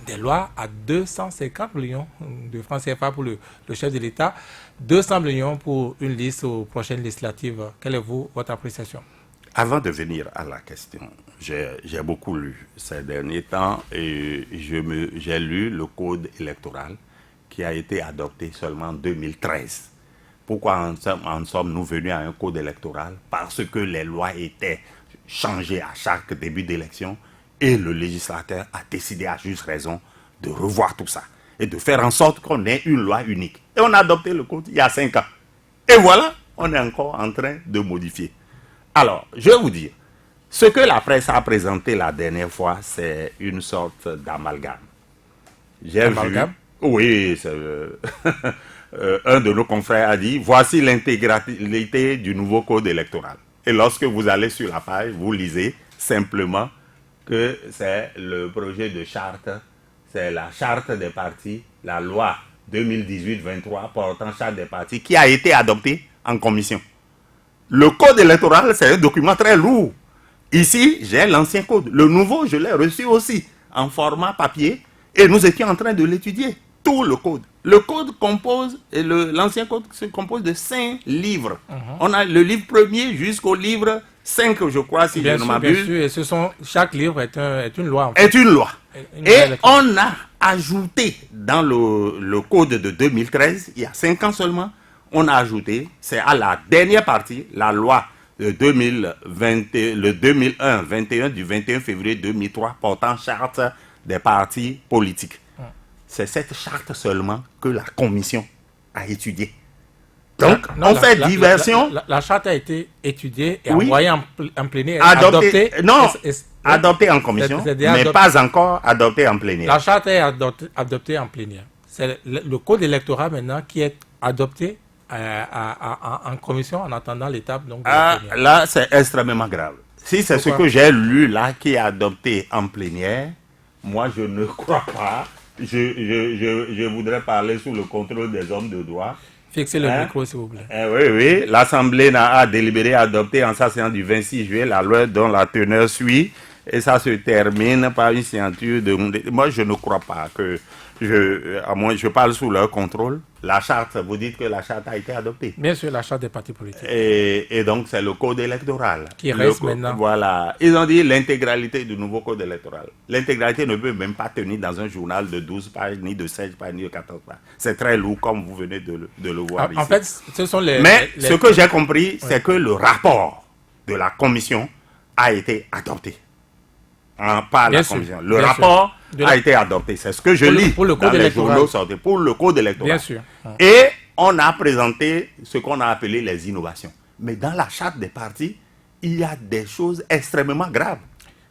des lois, à 250 millions de francs CFA pour le chef de l'État, 200 millions pour une liste aux prochaines législatives. Quelle est votre appréciation? Avant de venir à la question, j'ai beaucoup lu ces derniers temps et j'ai lu le code électoral qui a été adopté seulement en 2013. Pourquoi en sommes-nous venus à un code électoral? Parce que les lois étaient changées à chaque début d'élection et le législateur a décidé à juste raison de revoir tout ça et de faire en sorte qu'on ait une loi unique. Et on a adopté le code il y a 5 ans. Et voilà, on est encore en train de modifier. Alors, je vais vous dire, ce que la presse a présenté la dernière fois, c'est une sorte d'amalgame. Amalgame? Oui, un de nos confrères a dit, voici l'intégralité du nouveau code électoral. Et lorsque vous allez sur la page, vous lisez simplement que c'est le projet de charte, c'est la charte des partis, la loi 2018-23 portant charte des partis qui a été adoptée en commission. Le code électoral, c'est un document très lourd. Ici, j'ai l'ancien code. Le nouveau, je l'ai reçu aussi en format papier et nous étions en train de l'étudier. Tout le code. Le code compose, l'ancien code se compose de 5 livres. On a le livre premier jusqu'au livre 5, je crois, si je ne m'abuse. Bien sûr, et chaque livre est une loi. En fait. Est une loi. Et on a ajouté dans le code de 2013, il y a 5 ans seulement, on a ajouté, c'est à la dernière partie, la loi de 21 du 21 février 2003 portant charte des partis politiques. C'est cette charte seulement que la commission a étudiée. Donc, on fait diversion. La charte a été étudiée et envoyée en plénière. Adoptée en commission, mais pas encore adoptée en plénière. La charte est adoptée en plénière. C'est le code électoral maintenant qui est adopté en commission en attendant l'étape. Donc, là, c'est extrêmement grave. Si c'est ce que j'ai lu là qui est adopté en plénière, moi, je ne crois pas. Je voudrais parler sous le contrôle des hommes de droit. Fixez le micro, s'il vous plaît. Oui. L'Assemblée a délibéré, adopté en sa séance du 26 juillet la loi dont la teneur suit. Et ça se termine par une signature de... Moi, je ne crois pas que... à moins je parle sous leur contrôle. La charte, vous dites que la charte a été adoptée. Bien sûr, la charte des partis politiques. Et donc, c'est le code électoral. Qui reste maintenant. Voilà. Ils ont dit l'intégralité du nouveau code électoral. L'intégralité ne peut même pas tenir dans un journal de 12 pages, ni de 16 pages, ni de 14 pages. C'est très lourd, comme vous venez de le voir ici. En fait, ce sont les... Mais ce que j'ai compris, c'est que le rapport de la commission a été adopté. par la commission. Le rapport a été adopté. C'est ce que je lis pour le code dans les électoral. journaux sortis, pour le code électoral. Bien sûr. Et on a présenté ce qu'on a appelé les innovations. Mais dans la charte des partis, il y a des choses extrêmement graves.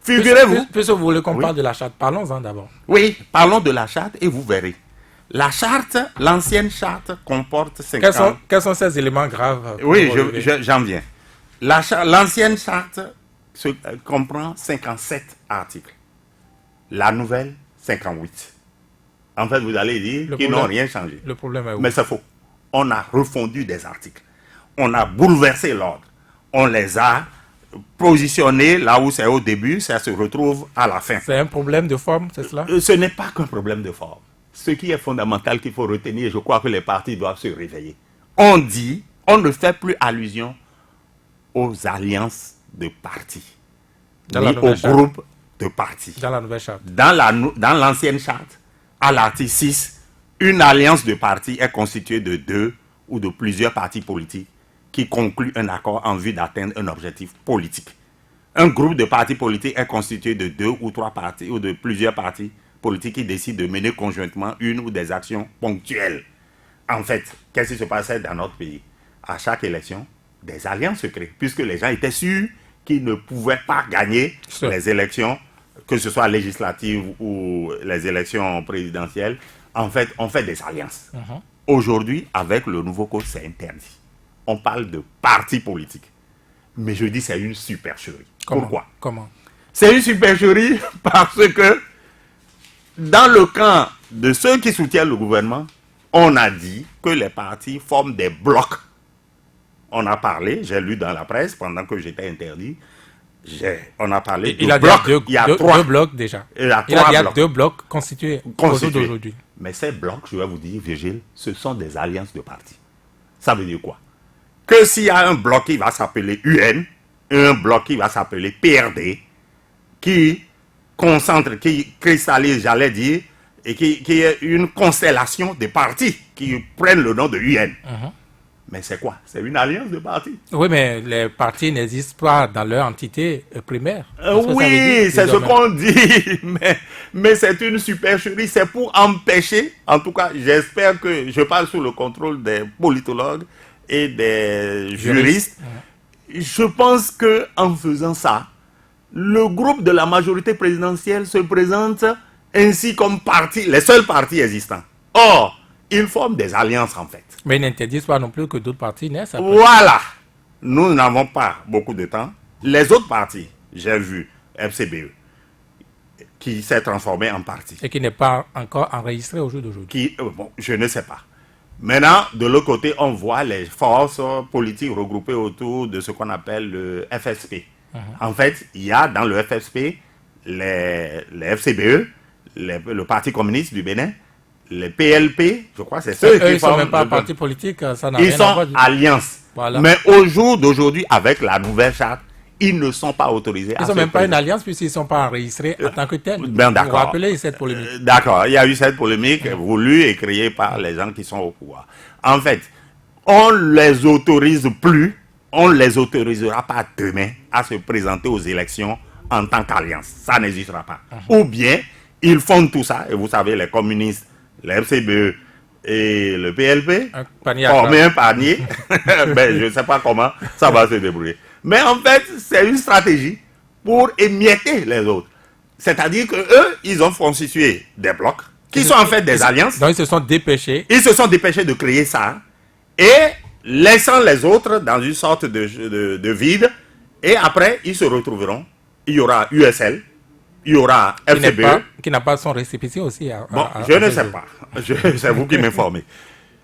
Figurez-vous. Puisque vous voulez qu'on parle de la charte, parlons-en d'abord. Oui, parlons de la charte et vous verrez. La charte, l'ancienne charte comporte 50... Quels sont ces éléments graves? Oui, j'en viens. L'ancienne charte comprend 57 articles. La nouvelle, 58. En fait, vous allez dire qu'ils n'ont rien changé. Le problème est où? Mais c'est faux. On a refondu des articles. On a bouleversé l'ordre. On les a positionnés là où c'est au début, ça se retrouve à la fin. C'est un problème de forme, c'est cela? Ce n'est pas qu'un problème de forme. Ce qui est fondamental qu'il faut retenir, je crois que les partis doivent se réveiller. On ne fait plus allusion aux alliances de partis, ni aux groupes de partis. Dans la nouvelle charte. Dans l'ancienne charte, à l'article 6, une alliance de partis est constituée de 2 ou de plusieurs partis politiques qui concluent un accord en vue d'atteindre un objectif politique. Un groupe de partis politiques est constitué de 2 ou 3 partis ou de plusieurs partis politiques qui décident de mener conjointement une ou des actions ponctuelles. En fait, qu'est-ce qui se passait dans notre pays? À chaque élection, des alliances se créent, puisque les gens étaient sûrs qu'ils ne pouvaient pas gagner les élections, que ce soit législatives ou les élections présidentielles. En fait, on fait des alliances. Aujourd'hui, avec le nouveau code, c'est interdit. On parle de partis politiques. Mais je dis c'est une supercherie. Pourquoi? Comment? C'est une supercherie parce que dans le camp de ceux qui soutiennent le gouvernement, on a dit que les partis forment des blocs. On a parlé, j'ai lu dans la presse pendant que j'étais interdit, on a parlé de blocs. Il y a deux blocs déjà. Il y a 2 blocs constitués aujourd'hui. Mais ces blocs, je vais vous dire, Virgile, ce sont des alliances de partis. Ça veut dire quoi? Que s'il y a un bloc qui va s'appeler UN, un bloc qui va s'appeler PRD, qui concentre, qui cristallise, j'allais dire, et qui est une constellation de partis qui prennent le nom de UN. Mais c'est quoi? C'est une alliance de partis. Oui, mais les partis n'existent pas dans leur entité primaire. Oui, c'est ce qu'on dit. Mais c'est une supercherie. C'est pour empêcher, en tout cas, j'espère que je parle sous le contrôle des politologues et des juristes. Je pense qu'en faisant ça, le groupe de la majorité présidentielle se présente ainsi comme parti, les seuls partis existants. Or, ils forment des alliances en fait. Mais ils n'interdisent pas non plus que d'autres partis naissent. Voilà. Nous n'avons pas beaucoup de temps. Les autres partis, j'ai vu FCBE, qui s'est transformé en parti. Et qui n'est pas encore enregistré au jour d'aujourd'hui. Bon, je ne sais pas. Maintenant, de l'autre côté, on voit les forces politiques regroupées autour de ce qu'on appelle le FSP. En fait, il y a dans le FSP les FCBE, le Parti communiste du Bénin, les PLP, je crois que c'est ceux qui ils ne sont même pas partis politiques, ça n'a rien à voir. Ils sont alliances. Voilà. Mais au jour d'aujourd'hui, avec la nouvelle charte, ils ne sont pas autorisés. Ils ne sont même pas une alliance puisqu'ils ne sont pas enregistrés en tant que tels. Ben, vous vous rappelez cette polémique? D'accord, il y a eu cette polémique voulue et créée par les gens qui sont au pouvoir. En fait, on ne les autorise plus, on ne les autorisera pas demain à se présenter aux élections en tant qu'alliance. Ça n'existera pas. Ou bien, ils font tout ça, et vous savez, les communistes, les FCBE et le PLP former un panier. Ben, je ne sais pas comment ça va se débrouiller. Mais en fait, c'est une stratégie pour émietter les autres. C'est-à-dire qu'eux, ils ont constitué des blocs qui sont en fait des alliances. Donc ils se sont dépêchés. Ils se sont dépêchés de créer ça et laissant les autres dans une sorte de vide. Et après, ils se retrouveront. Il y aura USL, il y aura FCBE. Qui n'a pas son récépissé aussi. Je ne sais pas. C'est vous qui m'informez.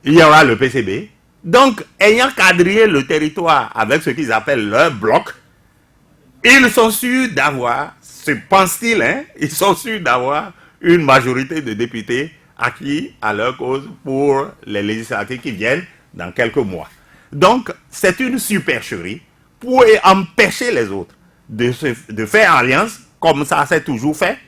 Il y aura le PCB. Donc, ayant quadrillé le territoire avec ce qu'ils appellent leur bloc, ils sont sûrs d'avoir, se pense-t-il, ils sont sûrs d'avoir une majorité de députés acquis à leur cause pour les législatives qui viennent dans quelques mois. Donc, c'est une supercherie pour empêcher les autres de faire alliance, comme ça c'est toujours fait,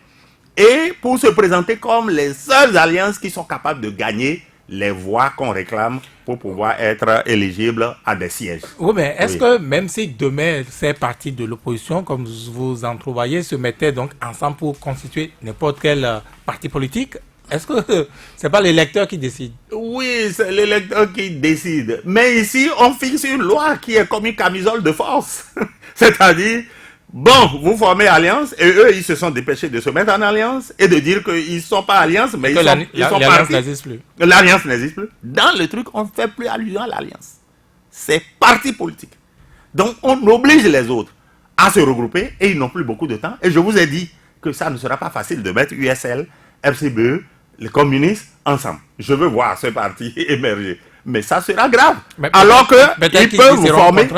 et pour se présenter comme les seules alliances qui sont capables de gagner les voix qu'on réclame pour pouvoir être éligible à des sièges. Oui, mais est-ce que même si demain ces partis de l'opposition, comme vous entrevoyez, se mettaient donc ensemble pour constituer n'importe quel parti politique, est-ce que c'est pas l'électeur qui décide? Oui, c'est l'électeur qui décide. Mais ici, on fixe une loi qui est comme une camisole de force. C'est-à-dire, bon, vous formez alliance et eux, ils se sont dépêchés de se mettre en alliance et de dire qu'ils ne sont pas alliance, mais ils sont partis. L'alliance n'existe plus. L'alliance n'existe plus. Dans le truc, on ne fait plus allusion à l'alliance. C'est parti politique. Donc, on oblige les autres à se regrouper et ils n'ont plus beaucoup de temps. Et je vous ai dit que ça ne sera pas facile de mettre USL, FCBE, les communistes ensemble. Je veux voir ce parti émerger. Mais ça sera grave. Alors qu'ils peuvent vous former.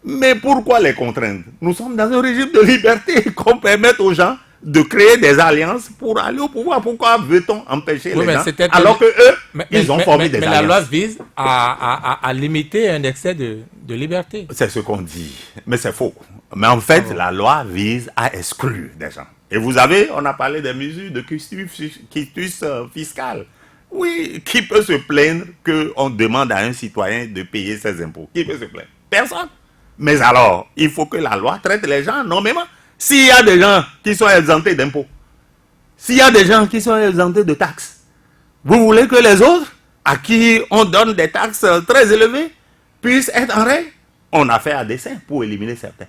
Mais pourquoi les contraindre? Nous sommes dans un régime de liberté qu'on permette aux gens de créer des alliances pour aller au pouvoir. Pourquoi veut-on empêcher les gens alors qu'eux, ils ont formé des alliances? Mais la loi vise à limiter un excès de liberté. C'est ce qu'on dit. Mais c'est faux. Mais en fait, la loi vise à exclure des gens. Et vous avez, on a parlé des mesures de quitus fiscal. Oui, qui peut se plaindre qu'on demande à un citoyen de payer ses impôts? Qui peut se plaindre? Personne. Mais alors, il faut que la loi traite les gens nommément. S'il y a des gens qui sont exemptés d'impôts, s'il y a des gens qui sont exemptés de taxes, vous voulez que les autres, à qui on donne des taxes très élevées, puissent être en règle? On a fait à dessein pour éliminer certains.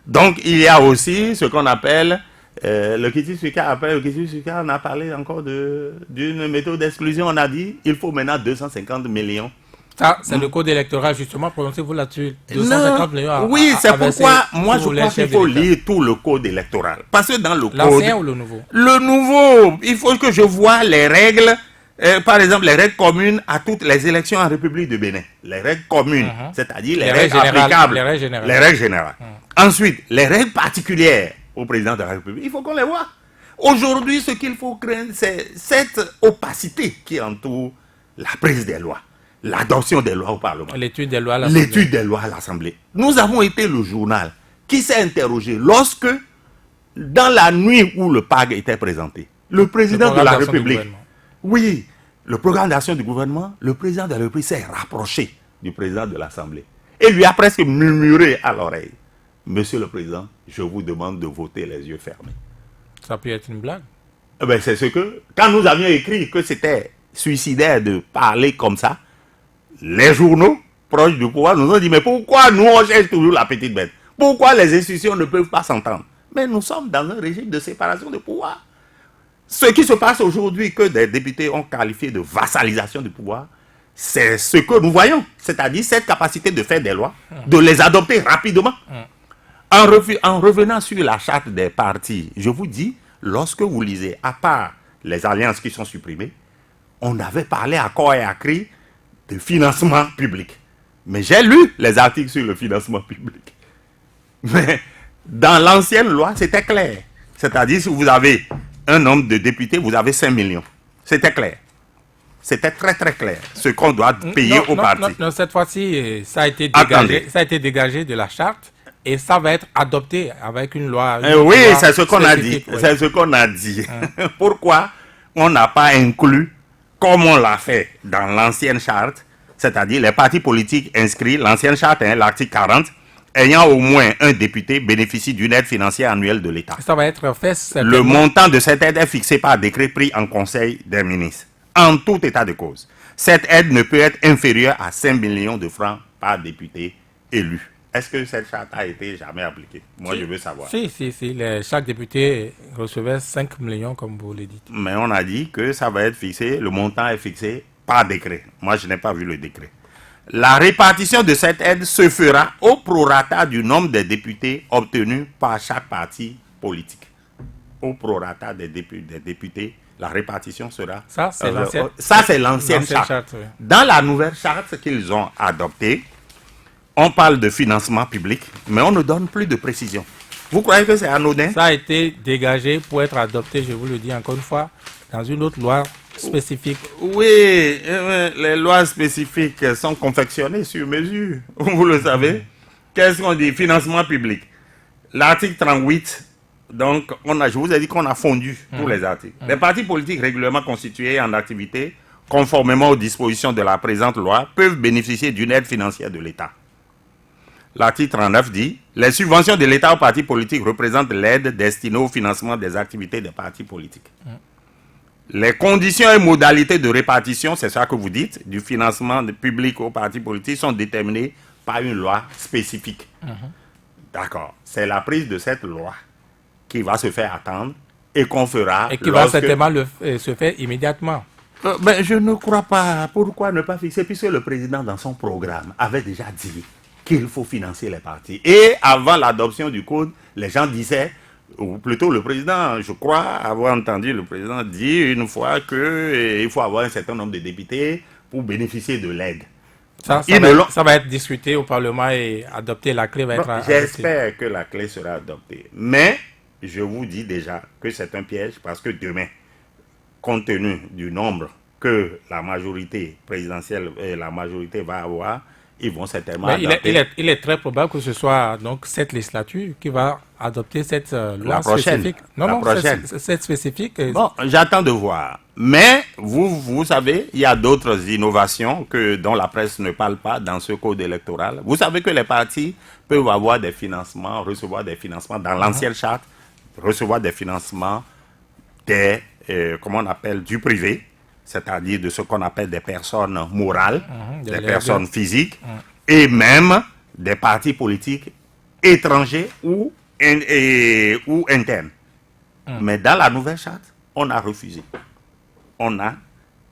Donc, il y a aussi ce qu'on appelle le quitus fiscal. Après le quitus fiscal, on a parlé encore d'une méthode d'exclusion. On a dit il faut maintenant 250 millions. Ça, c'est le code électoral, justement, prononcez-vous là-dessus. 250 millions. Oui, c'est pourquoi moi je crois qu'il faut lire tout le code électoral. Parce que dans le code. L'ancien ou le nouveau? Le nouveau, il faut que je vois les règles. Par exemple, les règles communes à toutes les élections en République de Bénin. Les règles communes, c'est-à-dire les règles applicables. Les règles générales. Ensuite, les règles particulières au président de la République. Il faut qu'on les voit. Aujourd'hui, ce qu'il faut craindre, c'est cette opacité qui entoure la prise des lois, l'adoption des lois au Parlement. L'étude des lois à l'Assemblée. L'étude des lois à l'Assemblée. Nous avons été le journal qui s'est interrogé lorsque, dans la nuit où le PAG était présenté, le président de la République, oui, le programme d'action du gouvernement, le président de la République s'est rapproché du président de l'Assemblée et lui a presque murmuré à l'oreille: Monsieur le Président, je vous demande de voter les yeux fermés. Ça peut être une blague. Ben, c'est ce que, quand nous avions écrit que c'était suicidaire de parler comme ça, les journaux proches du pouvoir nous ont dit: mais pourquoi nous on cherche toujours la petite bête? Pourquoi les institutions ne peuvent pas s'entendre? Mais nous sommes dans un régime de séparation de pouvoir. Ce qui se passe aujourd'hui, que des députés ont qualifié de vassalisation du pouvoir, c'est ce que nous voyons. C'est-à-dire cette capacité de faire des lois, de les adopter rapidement. En revenant sur la charte des partis, je vous dis, lorsque vous lisez, à part les alliances qui sont supprimées, on avait parlé à corps et à cri de financement public. Mais j'ai lu les articles sur le financement public. Mais dans l'ancienne loi, c'était clair. C'est-à-dire, si vous avez un nombre de députés, vous avez 5 millions. C'était clair. C'était très très clair ce qu'on doit payer aux partis. Non, cette fois-ci, ça a été dégagé de la charte. Et ça va être adopté avec une loi. Oui, c'est ce qu'on a dit. Oui. C'est ce qu'on a dit. Pourquoi on n'a pas inclus, comme on l'a fait dans l'ancienne charte, c'est-à-dire les partis politiques inscrits, l'ancienne charte, l'article 40, ayant au moins un député bénéficie d'une aide financière annuelle de l'État. Ça va être fait. Le montant de cette aide est fixé par décret pris en Conseil des ministres. En tout état de cause, cette aide ne peut être inférieure à 5 millions de francs par député élu. Est-ce que cette charte a été jamais appliquée? Moi, je veux savoir. Si. Chaque député recevait 5 millions, comme vous le dites. Mais on a dit que ça va être fixé, le montant est fixé par décret. Moi, je n'ai pas vu le décret. La répartition de cette aide se fera au prorata du nombre de députés obtenus par chaque parti politique. Au prorata des députés, la répartition sera... Ça, c'est l'ancienne charte. Oui. Dans la nouvelle charte qu'ils ont adoptée, on parle de financement public, mais on ne donne plus de précision. Vous croyez que c'est anodin? Ça a été dégagé pour être adopté, je vous le dis encore une fois, dans une autre loi spécifique. Oui, les lois spécifiques sont confectionnées sur mesure, vous le savez. Qu'est-ce qu'on dit? Financement public. L'article 38, donc, je vous ai dit qu'on a fondu tous les articles. Les partis politiques régulièrement constitués en activité conformément aux dispositions de la présente loi, peuvent bénéficier d'une aide financière de l'État. L'article 39 dit « Les subventions de l'État aux partis politiques représentent l'aide destinée au financement des activités des partis politiques. Les conditions et modalités de répartition, c'est ça que vous dites, du financement public aux partis politiques sont déterminées par une loi spécifique. D'accord. C'est la prise de cette loi qui va se faire attendre et qu'on fera... Et qui va certainement se faire immédiatement. Je ne crois pas. Pourquoi ne pas fixer? Puisque le président, dans son programme, avait déjà dit qu'il faut financer les partis. Et avant l'adoption du code, les gens disaient, ou plutôt le président, je crois avoir entendu le président dire une fois qu'il faut avoir un certain nombre de députés pour bénéficier de l'aide. Ça va être discuté au Parlement et adopté, la clé va être adoptée. J'espère que la clé sera adoptée. Mais je vous dis déjà que c'est un piège parce que demain, compte tenu du nombre que la majorité présidentielle et la majorité va avoir, ils vont certainement adopter. Il est très probable que ce soit donc cette législature qui va adopter cette loi spécifique. Cette spécifique. Bon, j'attends de voir. Mais vous savez, il y a d'autres innovations dont la presse ne parle pas dans ce code électoral. Vous savez que les partis peuvent avoir des financements, recevoir des financements dans l'ancienne charte, recevoir des financements comment on appelle, du privé, c'est-à-dire de ce qu'on appelle des personnes morales, des personnes physiques, et même des partis politiques étrangers ou internes. Mais dans la nouvelle charte, on a refusé. On a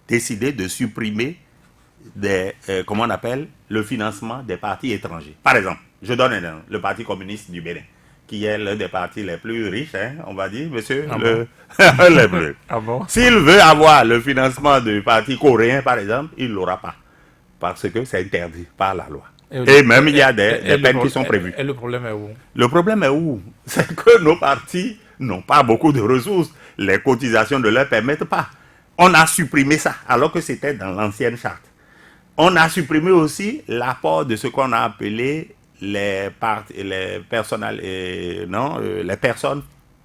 décidé de supprimer comment on appelle, le financement des partis étrangers. Par exemple, je donne un exemple, le Parti communiste du Bénin, qui est l'un des partis les plus riches, on va dire, monsieur, les bleus. S'il veut avoir le financement du parti coréen, par exemple, il ne l'aura pas. Parce que c'est interdit par la loi. Et même, il y a des peines qui sont prévues. Et le problème est où? Le problème est où? C'est que nos partis n'ont pas beaucoup de ressources. Les cotisations ne leur permettent pas. On a supprimé ça, alors que c'était dans l'ancienne charte. On a supprimé aussi l'apport de ce qu'on a appelé les personnes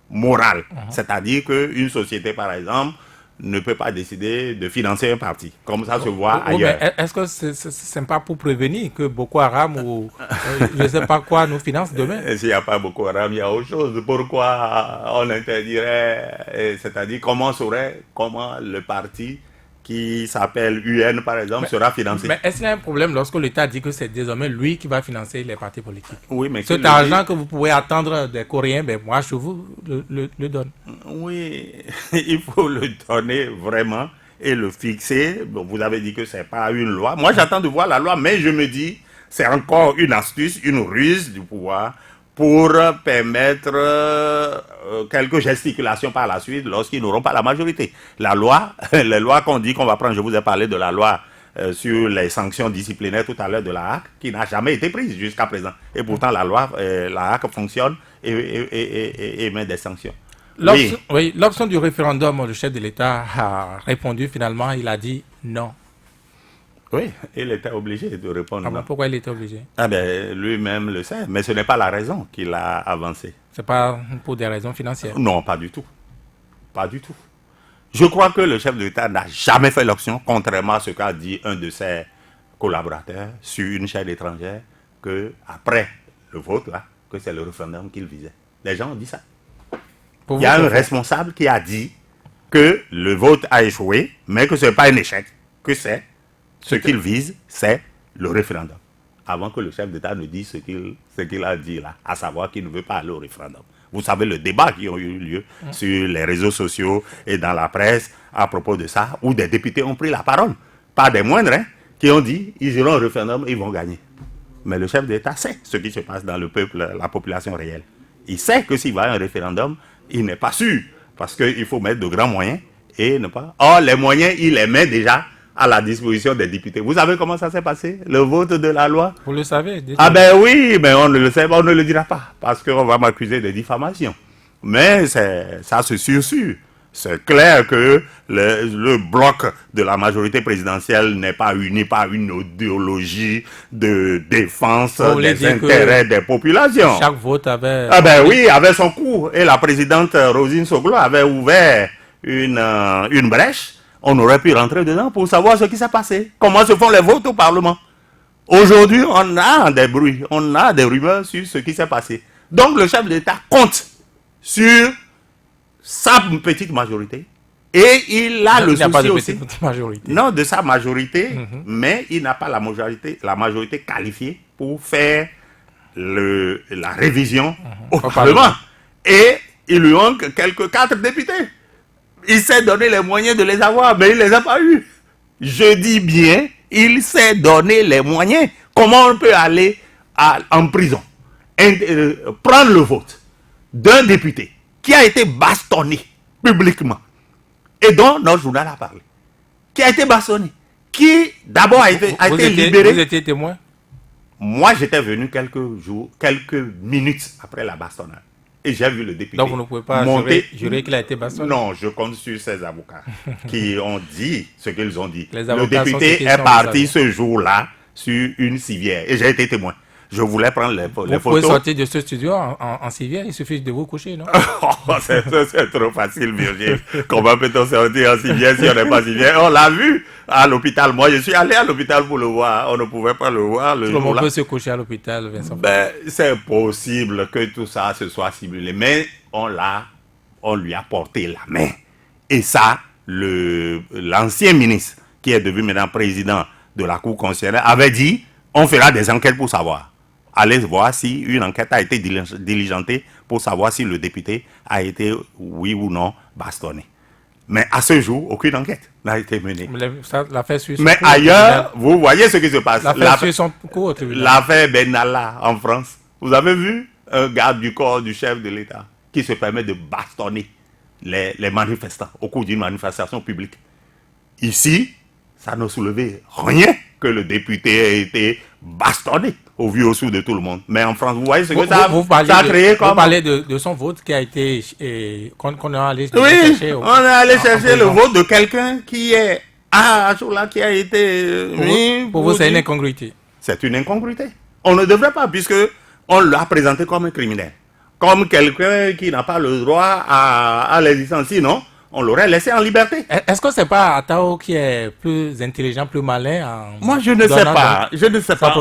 morales. C'est-à-dire qu'une société, par exemple, ne peut pas décider de financer un parti. Comme ça se voit ailleurs. Est-ce que ce n'est pas pour prévenir que Boko Haram ou je ne sais pas quoi nous finance demain? S'il n'y a pas Boko Haram, il y a autre chose. Pourquoi on interdirait, c'est-à-dire comment le parti qui s'appelle UN, par exemple, sera financé. Mais est-ce qu'il y a un problème lorsque l'État dit que c'est désormais lui qui va financer les partis politiques? Oui, mais cet argent que vous pouvez attendre des Coréens, ben moi, je vous le donne. Oui, il faut le donner vraiment et le fixer. Bon, vous avez dit que ce n'est pas une loi. Moi, j'attends de voir la loi, mais je me dis, c'est encore une astuce, une ruse du pouvoir pour permettre quelques gesticulations par la suite lorsqu'ils n'auront pas la majorité. La loi, les lois qu'on dit qu'on va prendre, je vous ai parlé de la loi sur les sanctions disciplinaires tout à l'heure de la HAC, qui n'a jamais été prise jusqu'à présent. Et pourtant, la loi, la HAC fonctionne et met des sanctions. L'option du référendum, le chef de l'État a répondu finalement, il a dit non. Oui, il était obligé de répondre. Non. Pourquoi il était obligé? Lui-même le sait, mais ce n'est pas la raison qu'il a avancée. Ce n'est pas pour des raisons financières? Non, pas du tout. Pas du tout. Je crois que le chef de l'État n'a jamais fait l'option, contrairement à ce qu'a dit un de ses collaborateurs sur une chaîne étrangère, qu'après le vote, là, que c'est le référendum qu'il visait. Les gens ont dit ça. Il y a un responsable qui a dit que le vote a échoué, mais que ce n'est pas un échec, que c'est ce qu'il vise, c'est le référendum. Avant que le chef d'État ne dise ce qu'il a dit là, à savoir qu'il ne veut pas aller au référendum. Vous savez le débat qui a eu lieu sur les réseaux sociaux et dans la presse à propos de ça, où des députés ont pris la parole, pas des moindres, qui ont dit ils iront au référendum, ils vont gagner. Mais le chef d'État sait ce qui se passe dans le peuple, la population réelle. Il sait que s'il va à un référendum, il n'est pas sûr, parce qu'il faut mettre de grands moyens et ne pas... Or, les moyens, il les met déjà à la disposition des députés. Vous savez comment ça s'est passé, le vote de la loi? Vous le savez? Ah ben oui, mais on ne le sait pas, on ne le dira pas, parce qu'on va m'accuser de diffamation. Mais ça se sursure. C'est clair que le bloc de la majorité présidentielle n'est pas uni par une idéologie de défense des intérêts des populations. Chaque vote avait... Ah ben oui, avait son coût. Et la présidente Rosine Soglo avait ouvert une brèche On aurait pu rentrer dedans pour savoir ce qui s'est passé. Comment se font les votes au Parlement. Aujourd'hui, on a des bruits, on a des rumeurs sur ce qui s'est passé. Donc le chef de l'État compte sur sa petite majorité. Et il a le souci pas de aussi. petite majorité. Non, de sa majorité, mais il n'a pas la majorité qualifiée pour faire la révision au Parlement. Et il lui manque quelques 4 députés. Il s'est donné les moyens de les avoir, mais il ne les a pas eus. Je dis bien, il s'est donné les moyens. Comment on peut aller en prison, prendre le vote d'un député qui a été bastonné publiquement et dont notre journal a parlé, qui a été bastonné, qui d'abord a été libéré. Vous étiez témoin? Moi, j'étais venu quelques minutes après la bastonnade. Et j'ai vu le député. Donc vous ne pouvez pas jurer qu'il a été bastonné? Non, je compte sur ces avocats qui ont dit ce qu'ils ont dit. Le député est parti ce jour-là sur une civière. Et j'ai été témoin. Je voulais prendre les photos. Vous pouvez sortir de ce studio en civière, il suffit de vous coucher, non? C'est trop facile, Virgile. Comment peut-on sortir en civière si on n'est pas civière? On l'a vu à l'hôpital. Moi, je suis allé à l'hôpital pour le voir. On ne pouvait pas le voir le jour-là. Comment on peut se coucher à l'hôpital, Vincent? C'est possible que tout ça se soit simulé. Mais on lui a porté la main. Et ça, l'ancien ministre, qui est devenu maintenant président de la Cour constitutionnelle, avait dit, on fera des enquêtes pour savoir. Allez voir si une enquête a été diligentée pour savoir si le député a été, oui ou non, bastonné. Mais à ce jour, aucune enquête n'a été menée. Mais ailleurs, vous voyez ce qui se passe. L'affaire Benalla en France. Vous avez vu un garde du corps du chef de l'État qui se permet de bastonner les manifestants au cours d'une manifestation publique. Ici, ça n'a soulevé rien que le député ait été bastonné au vu au sou de tout le monde. Mais en France, vous voyez ce que ça a créé comme... Vous parlez de son vote qui a été... qu'on est allé chercher. Oui, on est allé chercher le vote de quelqu'un qui est... qui a été... Pour vous, c'est une incongruité. C'est une incongruité. On ne devrait pas, puisque on l'a présenté comme un criminel. Comme quelqu'un qui n'a pas le droit à l'existence. Sinon, on l'aurait laissé en liberté. Est-ce que c'est pas Atao qui est plus intelligent, plus malin? Moi, je ne sais pas. Je ne sais pas.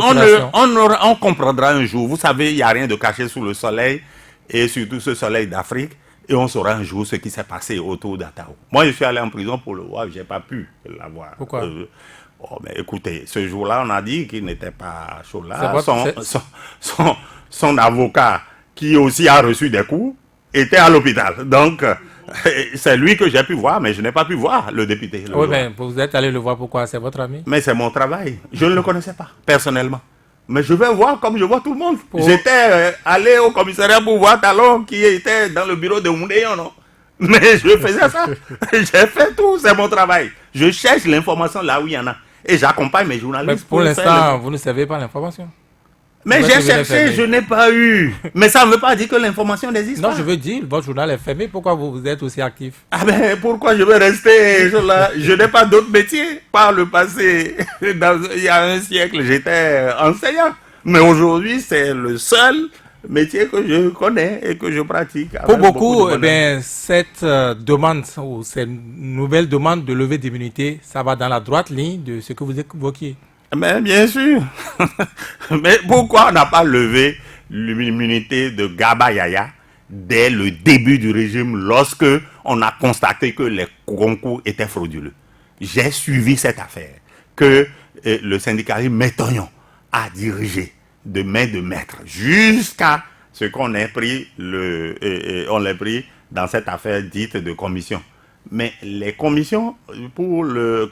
On comprendra un jour. Vous savez, il n'y a rien de caché sous le soleil, et surtout ce soleil d'Afrique. Et on saura un jour ce qui s'est passé autour d'Atao. Moi, je suis allé en prison pour le voir. Je n'ai pas pu l'avoir. Pourquoi? Mais écoutez, ce jour-là, on a dit qu'il n'était pas chaud là. Son avocat, qui aussi a reçu des coups, était à l'hôpital. Donc... c'est lui que j'ai pu voir, mais je n'ai pas pu voir le député. Oui, mais vous êtes allé le voir, pourquoi? C'est votre ami? Mais c'est mon travail. Je ne le connaissais pas, personnellement. Mais je vais voir comme je vois tout le monde. J'étais allé au commissariat pour voir Talon qui était dans le bureau de Moundéon, non? Mais je faisais ça. J'ai fait tout, c'est mon travail. Je cherche l'information là où il y en a. Et j'accompagne mes journalistes. Mais pour l'instant, vous ne savez pas l'information. Mais j'ai cherché, je n'ai pas eu. Mais ça ne veut pas dire que l'information n'existe pas. Non, je veux dire, votre journal est fermé. Pourquoi vous êtes aussi actif? Ah ben, pourquoi je vais rester là? Je n'ai pas d'autre métier. Par le passé, il y a un siècle, j'étais enseignant. Mais aujourd'hui, c'est le seul métier que je connais et que je pratique. Pour beaucoup, cette demande ou cette nouvelle demande de levée d'immunité, ça va dans la droite ligne de ce que vous évoquiez. Mais bien sûr. Mais pourquoi on n'a pas levé l'immunité de Garba Yaya dès le début du régime, lorsque on a constaté que les concours étaient frauduleux? J'ai suivi cette affaire que le syndicaliste Métonyon a dirigé de main de maître jusqu'à ce qu'on ait pris on l'ait pris dans cette affaire dite de commission. Mais les commissions pour le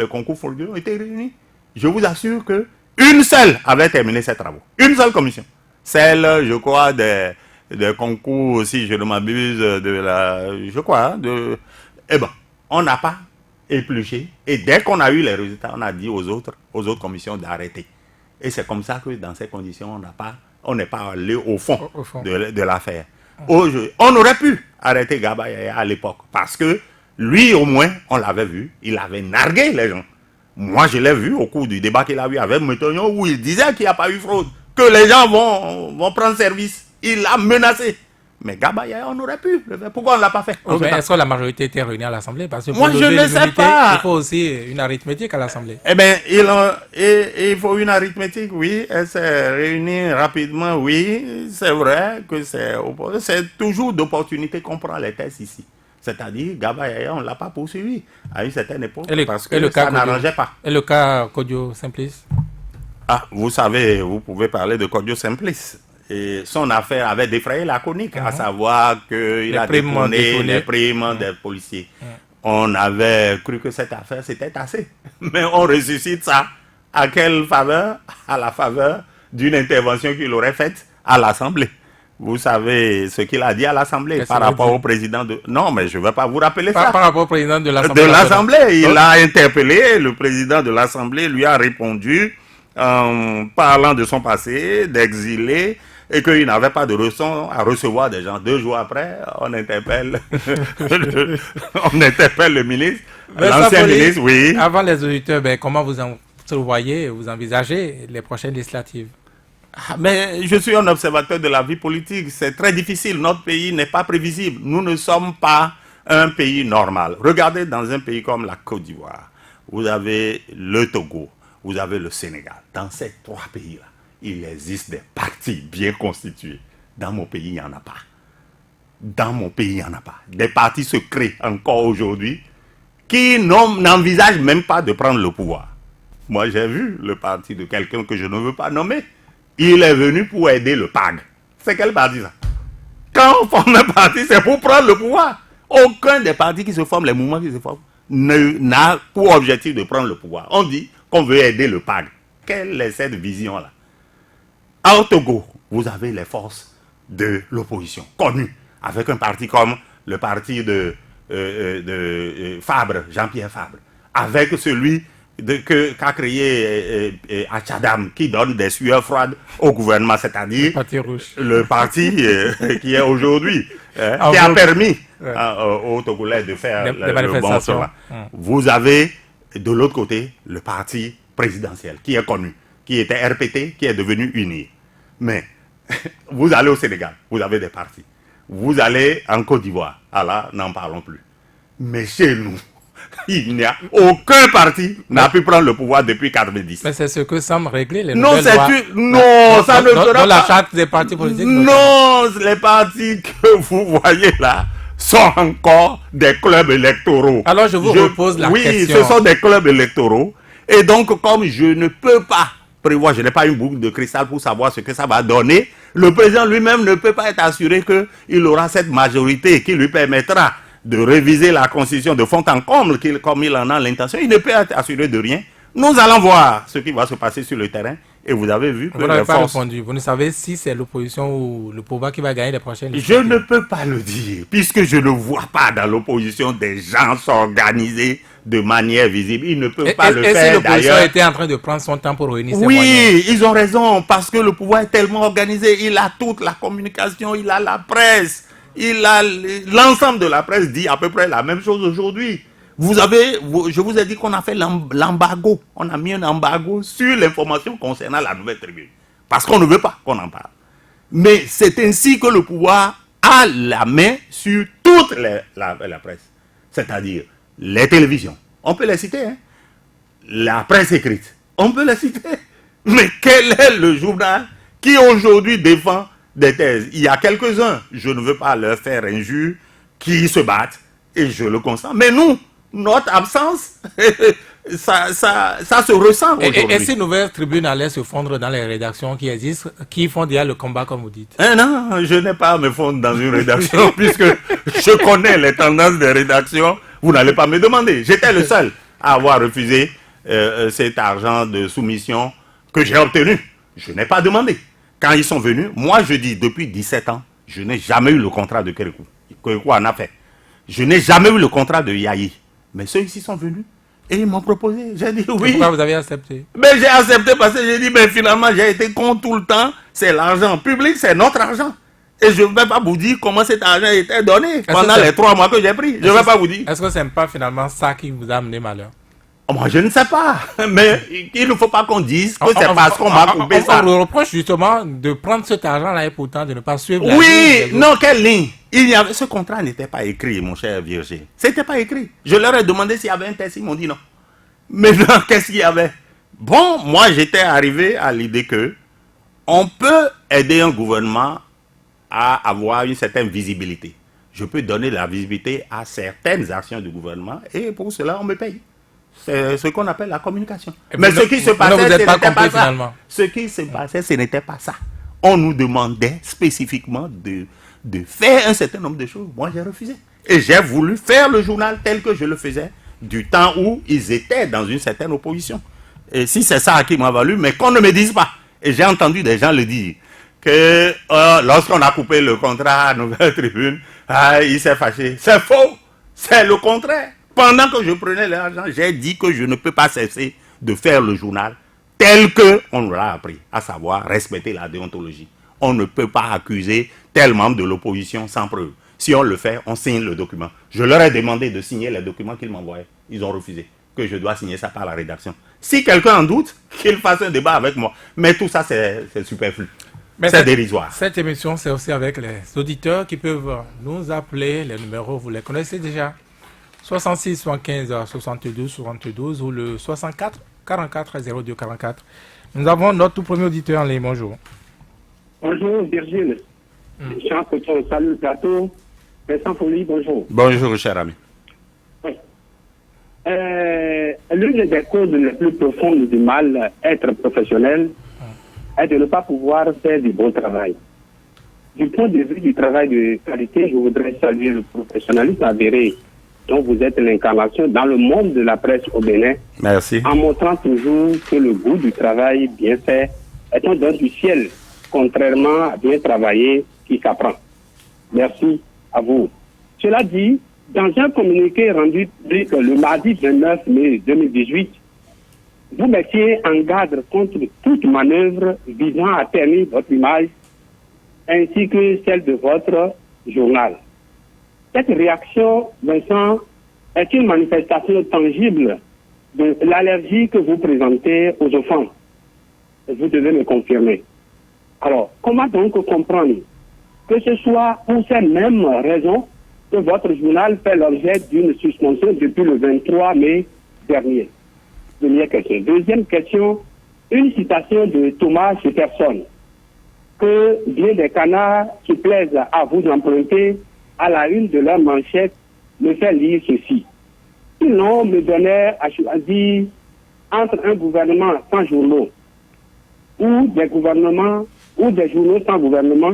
concours frauduleux ont été réunies. Je vous assure que une seule avait terminé ses travaux. Une seule commission. Celle, je crois, des concours, si je ne m'abuse, on n'a pas épluché. Et dès qu'on a eu les résultats, on a dit aux autres commissions d'arrêter. Et c'est comme ça que dans ces conditions, on n'est pas allé au fond de l'affaire. On aurait pu arrêter Garba Yaya à l'époque. Parce que lui, au moins, on l'avait vu, il avait nargué les gens. Moi, je l'ai vu au cours du débat qu'il a eu avec Métonyon, où il disait qu'il n'y a pas eu fraude, que les gens vont prendre service. Il l'a menacé. Mais Gabaya, on aurait pu le faire. Pourquoi on ne l'a pas fait? Est-ce que la majorité était réunie à l'Assemblée? Parce que moi, je ne sais pas. Il faut aussi une arithmétique à l'Assemblée. Eh bien, il faut une arithmétique, oui. Elle s'est réunie rapidement, oui. C'est vrai que c'est toujours d'opportunité qu'on prend les tests ici. C'est-à-dire, Gabaya, on ne l'a pas poursuivi à une certaine époque parce que ça n'arrangeait pas. Et le cas Kodio Simplice? Ah, vous savez, vous pouvez parler de Kodio Simplice. Et son affaire avait défrayé la chronique, à savoir qu'il a détourné les primes des policiers. On avait cru que cette affaire c'était assez. Mais on ressuscite ça. À quelle faveur? À la faveur d'une intervention qu'il aurait faite à l'Assemblée. Vous savez ce qu'il a dit à l'Assemblée par rapport au président de... Non, mais je ne vais pas vous rappeler ça. Par rapport au président de l'Assemblée. De l'Assemblée. Il a interpellé, le président de l'Assemblée lui a répondu en parlant de son passé, d'exilé, et qu'il n'avait pas de leçon à recevoir des gens. 2 jours après, on interpelle le ministre, l'ancien ministre, oui. Avant les auditeurs, comment vous voyez, vous envisagez les prochaines législatives? Mais je suis un observateur de la vie politique. C'est très difficile. Notre pays n'est pas prévisible. Nous ne sommes pas un pays normal. Regardez dans un pays comme la Côte d'Ivoire. Vous avez le Togo. Vous avez le Sénégal. Dans ces 3 pays-là, il existe des partis bien constitués. Dans mon pays, il n'y en a pas. Dans mon pays, il n'y en a pas. Des partis se créent encore aujourd'hui qui n'envisagent même pas de prendre le pouvoir. Moi, j'ai vu le parti de quelqu'un que je ne veux pas nommer. Il est venu pour aider le PAG. C'est quel parti ça? Quand on forme un parti, c'est pour prendre le pouvoir. Aucun des partis qui se forment, les mouvements qui se forment, n'a pour objectif de prendre le pouvoir. On dit qu'on veut aider le PAG. Quelle est cette vision-là? Au Togo, vous avez les forces de l'opposition connues, avec un parti comme le parti de Fabre, Jean-Pierre Fabre, avec celui qu'a créé Achadam, qui donne des sueurs froides au gouvernement, c'est-à-dire le parti qui est aujourd'hui, qui a permis aux Togolais de faire le bon chemin. Vous avez de l'autre côté le parti présidentiel qui est connu, qui était RPT, qui est devenu UNI. Mais vous allez au Sénégal, vous avez des partis. Vous allez en Côte d'Ivoire, là, n'en parlons plus. Mais chez nous, il n'y a aucun parti n'a pu prendre le pouvoir depuis 1990. Mais c'est ce que semble régler les nouvelles lois. Non, ça ne sera pas. La charte des partis politiques. Non, les partis que vous voyez là sont encore des clubs électoraux. Alors je vous repose la question. Oui, ce sont des clubs électoraux. Et donc, comme je ne peux pas prévoir, je n'ai pas une boule de cristal pour savoir ce que ça va donner, le président lui-même ne peut pas être assuré qu'il aura cette majorité qui lui permettra de réviser la constitution de fond en comble, comme il en a l'intention. Il ne peut être assuré de rien. Nous allons voir ce qui va se passer sur le terrain. Et vous avez vu que vous n'avez pas répondu. Vous ne savez si c'est l'opposition ou le pouvoir qui va gagner les prochaines législatives. Je ne peux pas le dire, puisque je ne vois pas dans l'opposition des gens s'organiser de manière visible. Ils ne peuvent pas le faire. Et si l'opposition était en train de prendre son temps pour réunir ses moyens? Oui, ils ont raison, parce que le pouvoir est tellement organisé. Il a toute la communication, il a la presse. L'ensemble de la presse dit à peu près la même chose aujourd'hui. Je vous ai dit qu'on a fait l'embargo. On a mis un embargo sur l'information concernant la Nouvelle Tribune. Parce qu'on ne veut pas qu'on en parle. Mais c'est ainsi que le pouvoir a la main sur toute la presse. C'est-à-dire les télévisions. On peut les citer. Hein? La presse écrite. On peut les citer. Mais quel est le journal qui aujourd'hui défend des thèses? Il y a quelques-uns, je ne veux pas leur faire injure, qui se battent, et je le constate. Mais nous, notre absence, ça se ressent aujourd'hui. Et ces nouvelles tribunes allaient se fondre dans les rédactions qui existent, qui font déjà le combat, comme vous dites? Non, je n'ai pas à me fondre dans une rédaction, puisque je connais les tendances des rédactions. Vous n'allez pas me demander. J'étais le seul à avoir refusé cet argent de soumission que j'ai obtenu. Je n'ai pas demandé. Quand ils sont venus, moi je dis, depuis 17 ans, je n'ai jamais eu le contrat de Kérékou. Kérékou en a fait. Je n'ai jamais eu le contrat de Yahi. Mais ceux ici sont venus et ils m'ont proposé. J'ai dit oui. Pourquoi vous avez accepté? Mais j'ai accepté parce que j'ai dit, mais finalement j'ai été contre tout le temps. C'est l'argent public, c'est notre argent. Et je ne vais pas vous dire comment cet argent a été donné pendant les 3 mois que j'ai pris. Je ne vais pas vous dire. Est-ce que ce n'est pas finalement ça qui vous a amené malheur? Moi, je ne sais pas, mais il ne faut pas qu'on dise que c'est parce qu'on m'a coupé ça. On me reproche justement de prendre cet argent-là et pourtant de ne pas suivre la ligne. Oui, non, quelle ligne? Ce contrat n'était pas écrit, mon cher Virgile. C'était pas écrit. Je leur ai demandé s'il y avait un test, ils m'ont dit non. Maintenant, qu'est-ce qu'il y avait? Bon, moi, j'étais arrivé à l'idée que on peut aider un gouvernement à avoir une certaine visibilité. Je peux donner la visibilité à certaines actions du gouvernement et pour cela, on me paye. C'est ce qu'on appelle la communication. Mais ce qui se passait, ce n'était pas ça. Ce qui se passait, ce n'était pas ça. On nous demandait spécifiquement de faire un certain nombre de choses. Moi, j'ai refusé. Et j'ai voulu faire le journal tel que je le faisais du temps où ils étaient dans une certaine opposition. Et si c'est ça qui m'a valu, mais qu'on ne me dise pas. Et j'ai entendu des gens le dire, que lorsqu'on a coupé le contrat à Nouvelle Tribune, il s'est fâché. C'est faux. C'est le contraire. Pendant que je prenais l'argent, j'ai dit que je ne peux pas cesser de faire le journal tel qu'on nous l'a appris, à savoir respecter la déontologie. On ne peut pas accuser tel membre de l'opposition sans preuve. Si on le fait, on signe le document. Je leur ai demandé de signer les documents qu'ils m'envoyaient. Ils ont refusé que je dois signer ça par la rédaction. Si quelqu'un en doute, qu'il fasse un débat avec moi. Mais tout ça, c'est superflu. C'est dérisoire. Cette émission, c'est aussi avec les auditeurs qui peuvent nous appeler. Les numéros, vous les connaissez déjà. 66 75 72 72 ou le 64 44 02 44. Nous avons notre tout premier auditeur en ligne. Bonjour. Bonjour Virgile. Chant que ton salut le plateau. Vincent Folly, bonjour. Bonjour cher ami. Oui. L'une des causes les plus profondes du mal être professionnel est de ne pas pouvoir faire du bon travail. Du point de vue du travail de qualité, je voudrais saluer le professionnalisme avéré dont vous êtes l'incarnation dans le monde de la presse au Bénin. Merci. En montrant toujours que le goût du travail bien fait est un don du ciel, contrairement à bien travailler qui s'apprend. Merci à vous. Cela dit, dans un communiqué rendu public le mardi 29 mai 2018, vous mettiez en garde contre toute manœuvre visant à ternir votre image ainsi que celle de votre journal. Cette réaction, Vincent, est une manifestation tangible de l'allergie que vous présentez aux offenses. Vous devez me confirmer. Alors, comment donc comprendre que ce soit pour ces mêmes raisons que votre journal fait l'objet d'une suspension depuis le 23 mai dernier? Première question. Deuxième question, une citation de Thomas Jefferson, que bien des canards se plaisent à vous emprunter à la une de leur manchette, me fait lire ceci. Sinon, me donnait à choisir entre un gouvernement sans journaux ou des gouvernements ou des journaux sans gouvernement,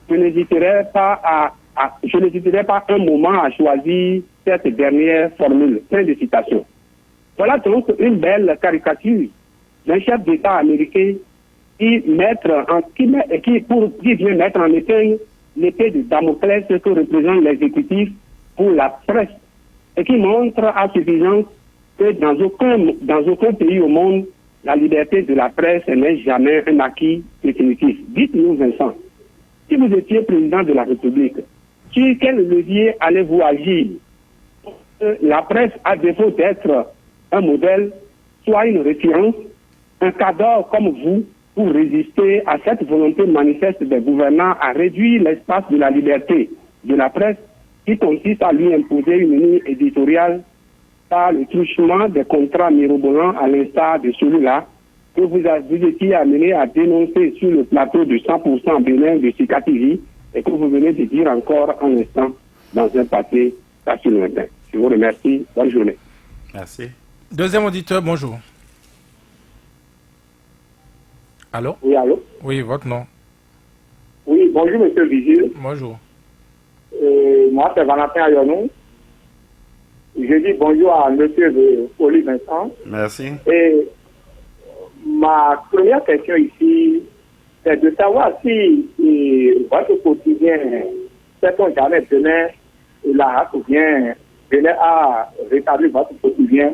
je n'hésiterais pas un moment à choisir cette dernière formule. Fin de citation. Voilà donc une belle caricature d'un chef d'État américain qui vient mettre en épingle l'épée de Damoclès que représente l'exécutif pour la presse et qui montre à suffisance que dans aucun pays au monde, la liberté de la presse n'est jamais un acquis définitif. Dites-nous, Vincent, si vous étiez président de la République, sur quel levier allez-vous agir pour que la presse, à défaut d'être un modèle, soit une référence, un cadre comme vous, pour résister à cette volonté manifeste des gouvernants à réduire l'espace de la liberté de la presse qui consiste à lui imposer une ligne éditoriale par le truchement des contrats mirobolants à l'instar de celui-là que vous étiez amené à dénoncer sur le plateau de 100% Bénin de Sikativi et que vous venez de dire encore un instant dans un passé pas si lointain. Je vous remercie. Bonne journée. Merci. Deuxième auditeur, bonjour. Allô? Oui, allô? Oui, votre nom. Oui, bonjour, monsieur Vigile. Bonjour. Moi, c'est Valentin Ayonou. Je dis bonjour à monsieur Folly Vincent. Merci. Et ma première question ici, c'est de savoir si votre quotidien, sait-on jamais Bénin, là, ou bien Bénin a rétabli votre quotidien.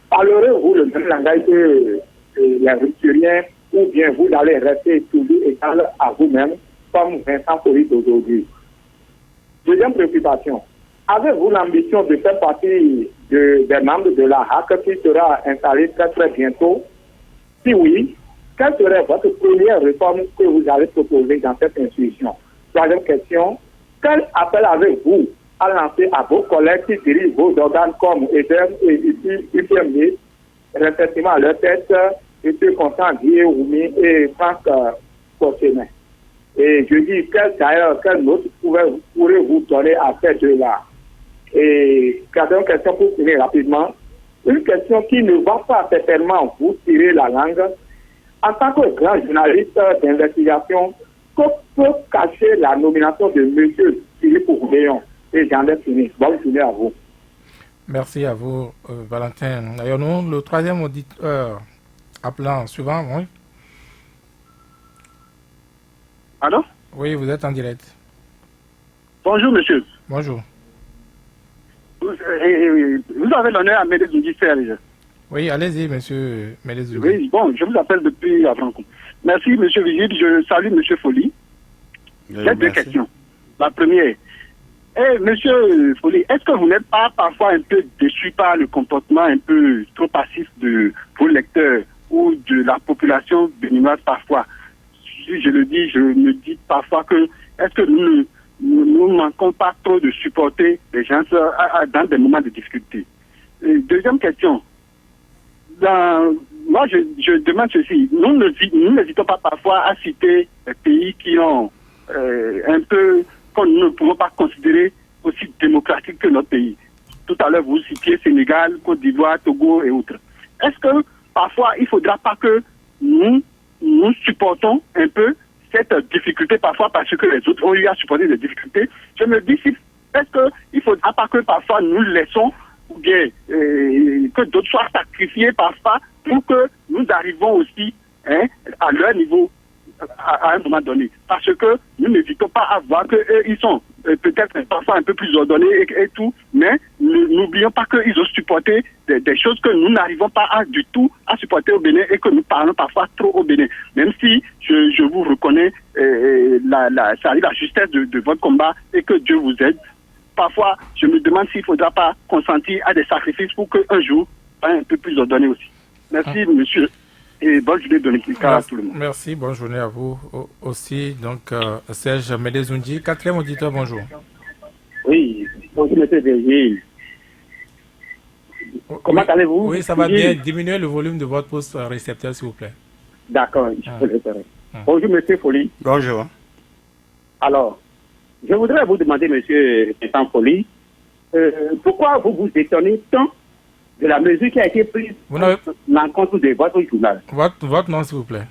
Parlerez-vous le même langage que les rupturiens ou bien vous allez rester toujours égal à vous-même, comme Vincent Folly d'aujourd'hui? Deuxième préoccupation. avez-vous l'ambition de faire partie des membres de la HAC qui sera installée très très bientôt? Si oui, quelle serait votre première réforme que vous allez proposer dans cette institution? Troisième question, quel appel avez-vous à lancer à vos collègues qui dirigent vos organes comme EDEM et UPMD, respectivement à leur tête, M. Constant Guy Roumi et Franck Fortuné? Et je dis, quelle note pourrez-vous donner à ces deux-là? Et quatrième question pour finir rapidement, une question qui ne va pas certainement vous tirer la langue. En tant que grand journaliste d'investigation, que peut cacher la nomination de M. Philippe Oudéon? Et j'en ai fini. Bonne journée à vous. Merci à vous, Valentin. D'ailleurs, nous, le troisième auditeur appelant suivant, oui. Allô? Oui, vous êtes en direct. Bonjour, monsieur. Bonjour. Vous avez l'honneur à Médezoundi Serge. Oui, allez-y, monsieur Médezoundi. Oui, bon, je vous appelle depuis Avrancon. Merci, monsieur Vigile. Je salue monsieur Folly. J'ai deux questions. La première, monsieur Folly, est-ce que vous n'êtes pas parfois un peu déçu par le comportement un peu trop passif de vos lecteurs ou de la population béninoise parfois? Si je le dis, je me dis parfois que est-ce que nous ne manquons pas trop de supporter les gens dans des moments de difficulté? Deuxième question. Moi, je demande ceci. Nous n'hésitons pas parfois à citer des pays qui ont un peu, qu'on ne pouvons pas considérer aussi démocratiques que notre pays. Tout à l'heure, vous citiez Sénégal, Côte d'Ivoire, Togo et autres. Est-ce que parfois, il ne faudra pas que nous supportons un peu cette difficulté parfois parce que les autres ont eu à supporter des difficultés? Je me dis, est-ce qu'il ne faudra pas que parfois nous laissons ou bien que d'autres soient sacrifiés parfois pour que nous arrivons aussi à leur niveau à un moment donné. Parce que nous n'hésitons pas à voir qu'eux, ils sont peut-être parfois un peu plus ordonnés et tout, mais n'oublions pas qu'ils ont supporté des choses que nous n'arrivons pas du tout à supporter au Bénin et que nous parlons parfois trop au Bénin. Même si je vous reconnais ça arrive la justesse de votre combat et que Dieu vous aide. Parfois, je me demande s'il ne faudra pas consentir à des sacrifices pour qu'un jour, un peu plus ordonné aussi. Merci, monsieur. Et bonne journée de l'État à tout le monde. Merci, bonne journée à vous aussi. Donc, Serge Médezoundi, quatrième auditeur, bonjour. Oui, bonjour, monsieur Virgile. Comment allez-vous? Oui, ça va bien. Diminuez le volume de votre poste récepteur, s'il vous plaît. D'accord, je peux le faire. Bonjour, monsieur Folly. Bonjour. Alors, je voudrais vous demander, monsieur Vincent Folly, pourquoi vous vous étonnez tant de la mesure qui a été prise en compte de votre journal? Votre nom, s'il vous plaît.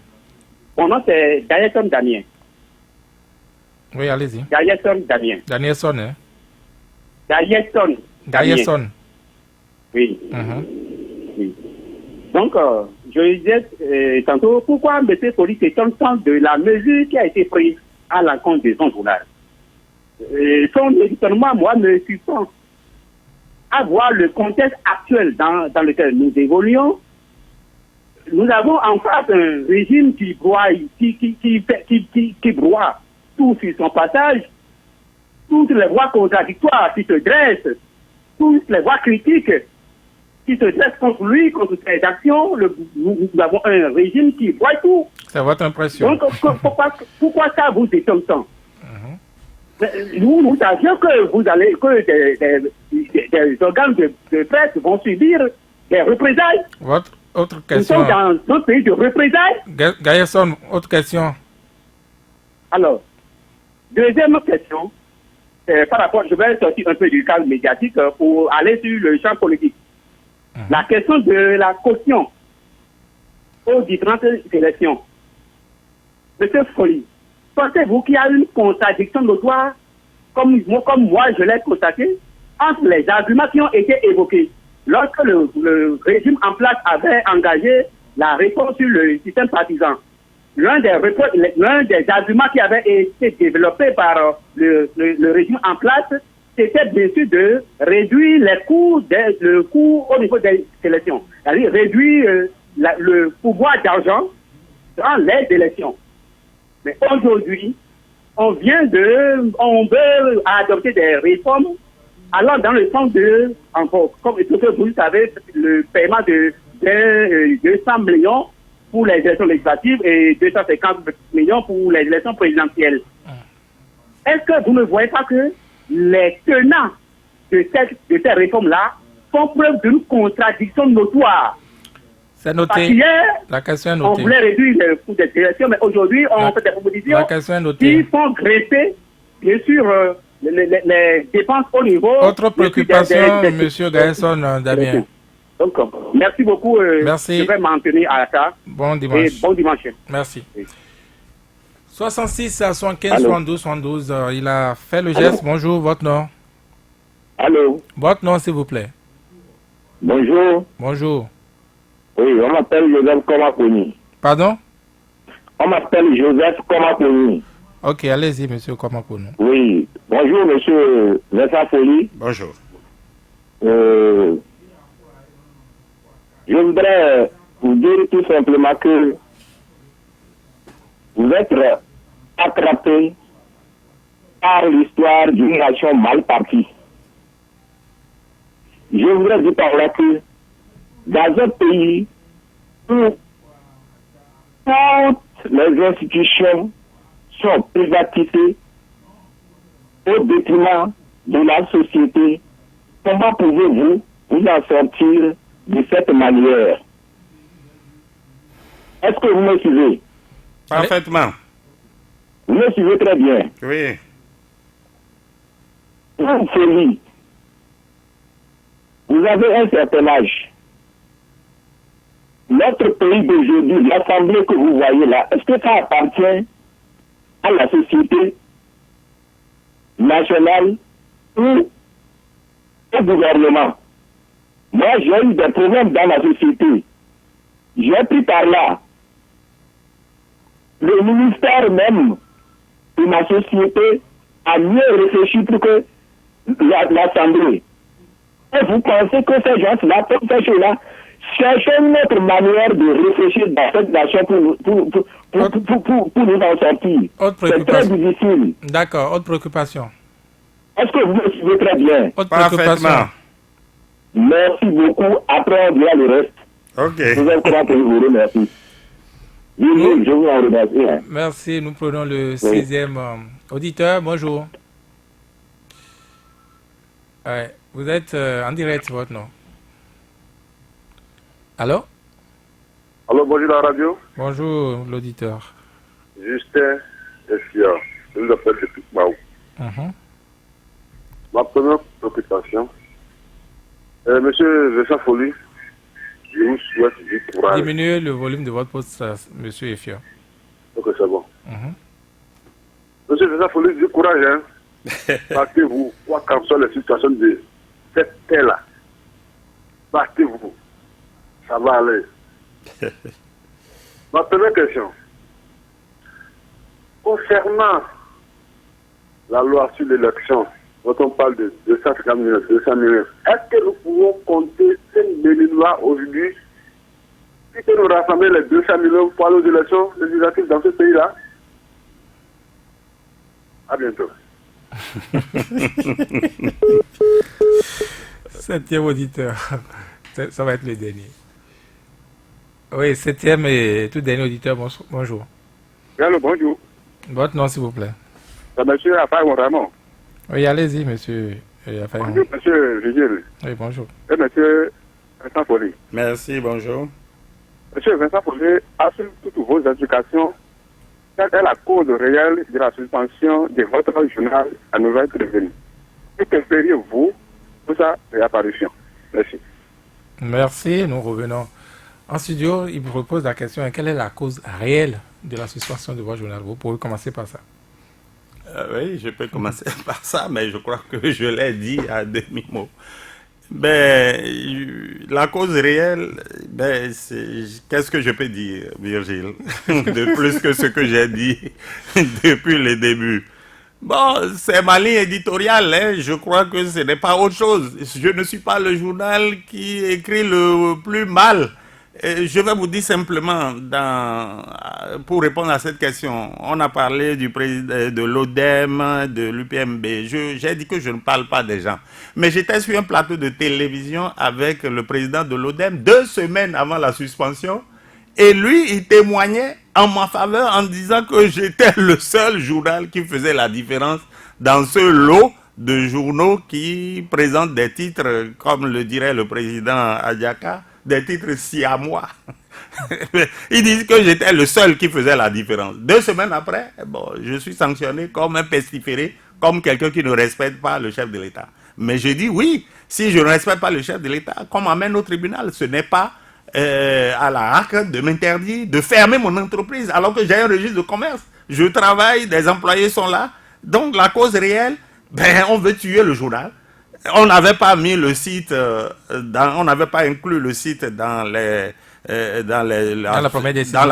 Mon nom, c'est Danielson Damien. Oui, allez-y. Danielson Damien. Danielson, hein? Danielson. Oui. Oui. Donc, je disais tantôt, pourquoi M. Folly s'étonne tant de la mesure qui a été prise à l'encontre de son journal? Son étonnement, moi, me surprend. À voir le contexte actuel dans lequel nous évoluons, nous avons en face un régime qui broie tout sur son passage, toutes les voix contradictoires qui se dressent, toutes les voix critiques qui se dressent contre lui, contre ses actions. Nous avons un régime qui broie tout. C'est votre impression. Donc, pourquoi ça vous étonne tant? Nous savions que des organes de presse vont subir des représailles. Votre autre question. Nous sommes dans un pays de représailles. Gaillarson, autre question. Alors, deuxième question, par rapport, je vais sortir un peu du cadre médiatique pour aller sur le champ politique. La question de la caution aux différentes élections. Monsieur Folly, pensez-vous qu'il y a une contradiction notoire, comme moi je l'ai constaté, entre les arguments qui ont été évoqués lorsque le régime en place avait engagé la réforme sur le système partisan? L'un des arguments qui avait été développé par le régime en place, c'était bien sûr de réduire le coût au niveau des élections. C'est-à-dire réduire le pouvoir d'argent dans les élections. Mais aujourd'hui, on veut adopter des réformes allant dans le sens de, encore, comme ce que vous savez, le paiement de 200 millions pour les élections législatives et 250 millions pour les élections présidentielles. Est-ce que vous ne voyez pas que les tenants de ces réformes-là font preuve d'une contradiction notoire? C'est noté. Parce qu'hier, la question est on notée. voulait réduire le coût des élections, mais aujourd'hui, on fait des propositions La question est notée. qui font greffer, bien sûr, les dépenses au niveau... Autre préoccupation, M. Gaëson Damien. Donc, merci beaucoup. Merci. Je vais m'en tenir à ça. Bon dimanche. Et bon dimanche. Merci. Oui. 66 à 75, Allô. 72, 72. Il a fait le geste. Bonjour, votre nom. Allô. Votre nom, s'il vous plaît. Bonjour. Bonjour. Oui, on m'appelle Joseph Komakoni. Pardon? On m'appelle Joseph Komakoni. Ok, allez-y, monsieur Komakounou. Oui. Bonjour, monsieur Vincent Folly. Bonjour. Je voudrais vous dire tout simplement que vous êtes attrapé par l'histoire d'une nation mal partie. Je voudrais dire par là que dans un pays où toutes les institutions sont privatisées au détriment de la société, comment pouvez-vous vous en sortir de cette manière? Est-ce que vous me suivez? Parfaitement. Vous me suivez très bien. Oui. Vous, Félix, vous avez un certain âge. Notre pays d'aujourd'hui, l'Assemblée que vous voyez là, est-ce que ça appartient à la société nationale ou au gouvernement? Moi, j'ai eu des problèmes dans la société. J'ai pris par là le ministère même de ma société a mieux réfléchi pour que l'Assemblée. Et vous pensez que ces gens-là, comme ces choses-là, cherchent une autre manière de réfléchir dans cette nation pour nous en sortir. C'est très difficile. D'accord, autre préoccupation. Est-ce que vous me suivez très bien? Autre préoccupation. Parfaitement. Merci beaucoup. Après, on dira le reste. Ok. Vous êtes comment vous remercie. Oui, je vous en remercie. Hein. Merci, nous prenons le 6e auditeur. Bonjour. Ouais, vous êtes en direct, votre nom. Allô? Allô, bonjour la radio. Bonjour, l'auditeur. Justin Essia, je vous appelle depuis Maou. Ma première préoccupation, monsieur Vincent Folly, je vous souhaite du courage. Diminuez le volume de votre poste, monsieur Efia. Ok, c'est bon. Monsieur Vincent Folly, du courage, hein. Battez-vous, quoi qu'en soit la situation de cette terre-là. Battez-vous. Ça va aller. Ma première question. Concernant la loi sur l'élection, quand on parle de 250 millions, 200 millions, est-ce que nous pouvons compter 5 Béninois aujourd'hui qui peut nous rassembler les 200 millions pour aller aux élections législatives dans ce pays-là? À bientôt. 7e auditeur. Ça va être le dernier. Oui, 7e et tout dernier auditeur. Bonjour. Allô, bonjour. Votre nom, s'il vous plaît. C'est monsieur Affaire Ramon. Oui, allez-y, monsieur. Bonjour, monsieur Vigile. Oui, bonjour. Et monsieur Vincent Folly. Merci, bonjour. Monsieur Vincent Folly, assume toutes vos indications. Quelle est la cause réelle de la suspension de votre journal à Nouvelle Prévenue? Que feriez-vous pour sa réapparition? Merci. Merci, nous revenons en studio. Il vous repose la question, quelle est la cause réelle de la suspension de votre journal? Vous pouvez commencer par ça. Oui, je peux commencer par ça, mais je crois que je l'ai dit à demi-mot. Ben, la cause réelle, ben, qu'est-ce que je peux dire, Virgile, de plus que ce que j'ai dit depuis le début. Bon, c'est ma ligne éditoriale, hein. Je crois que ce n'est pas autre chose. Je ne suis pas le journal qui écrit le plus mal Je vais vous dire simplement, pour répondre à cette question, on a parlé du président de l'ODEM, de l'UPMB. J'ai dit que je ne parle pas des gens. Mais j'étais sur un plateau de télévision avec le président de l'ODEM 2 semaines avant la suspension. Et lui, il témoignait en ma faveur en disant que j'étais le seul journal qui faisait la différence dans ce lot de journaux qui présentent des titres, comme le dirait le président Adjaka, des titres siamois. Ils disent que j'étais le seul qui faisait la différence. 2 semaines après, bon, je suis sanctionné comme un pestiféré, comme quelqu'un qui ne respecte pas le chef de l'État. Mais je dis oui, si je ne respecte pas le chef de l'État, qu'on m'amène au tribunal. Ce n'est pas à la HAC de m'interdire de fermer mon entreprise alors que j'ai un registre de commerce. Je travaille, des employés sont là. Donc la cause réelle, on veut tuer le journal. On n'avait pas mis le site, on n'avait pas inclus le site dans la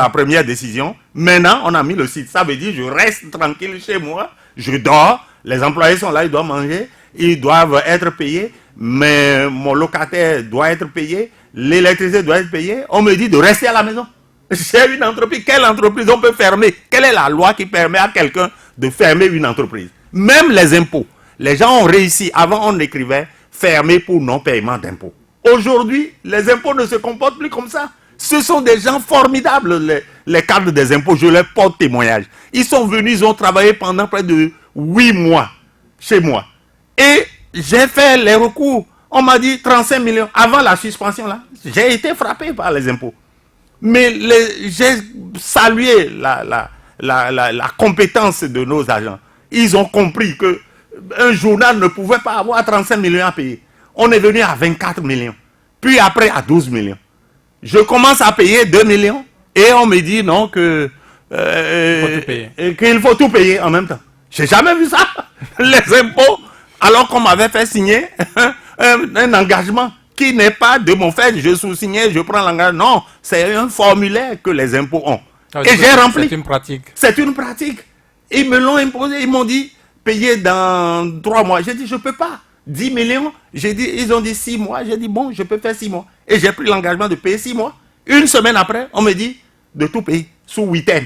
première décision. Maintenant, on a mis le site. Ça veut dire je reste tranquille chez moi, je dors, les employés sont là, ils doivent manger, ils doivent être payés, mais mon locataire doit être payé, l'électricité doit être payée. On me dit de rester à la maison. J'ai une entreprise. Quelle entreprise on peut fermer? Quelle est la loi qui permet à quelqu'un de fermer une entreprise? Même les impôts. Les gens ont réussi. Avant, on écrivait fermer pour non-paiement d'impôts. Aujourd'hui, les impôts ne se comportent plus comme ça. Ce sont des gens formidables, les cadres des impôts. Je leur porte témoignage. Ils sont venus, ils ont travaillé pendant près de 8 mois chez moi. Et j'ai fait les recours. On m'a dit 35 millions. Avant la suspension, là, j'ai été frappé par les impôts. Mais j'ai salué la compétence de nos agents. Ils ont compris que un journal ne pouvait pas avoir 35 millions à payer. On est venu à 24 millions. Puis après à 12 millions. Je commence à payer 2 millions. Et on me dit non qu'il faut tout payer en même temps. J'ai jamais vu ça. Les impôts, alors qu'on m'avait fait signer un engagement qui n'est pas de mon fait. Je sous-signais, je prends l'engagement. Non, c'est un formulaire que les impôts ont. Et j'ai rempli. C'est une pratique. C'est une pratique. Ils me l'ont imposé. Ils m'ont dit payer dans 3 mois. J'ai dit je ne peux pas. 10 millions. Ils ont dit 6 mois. J'ai dit bon, je peux faire 6 mois. Et j'ai pris l'engagement de payer 6 mois. Une semaine après, on me dit de tout payer sous week-end.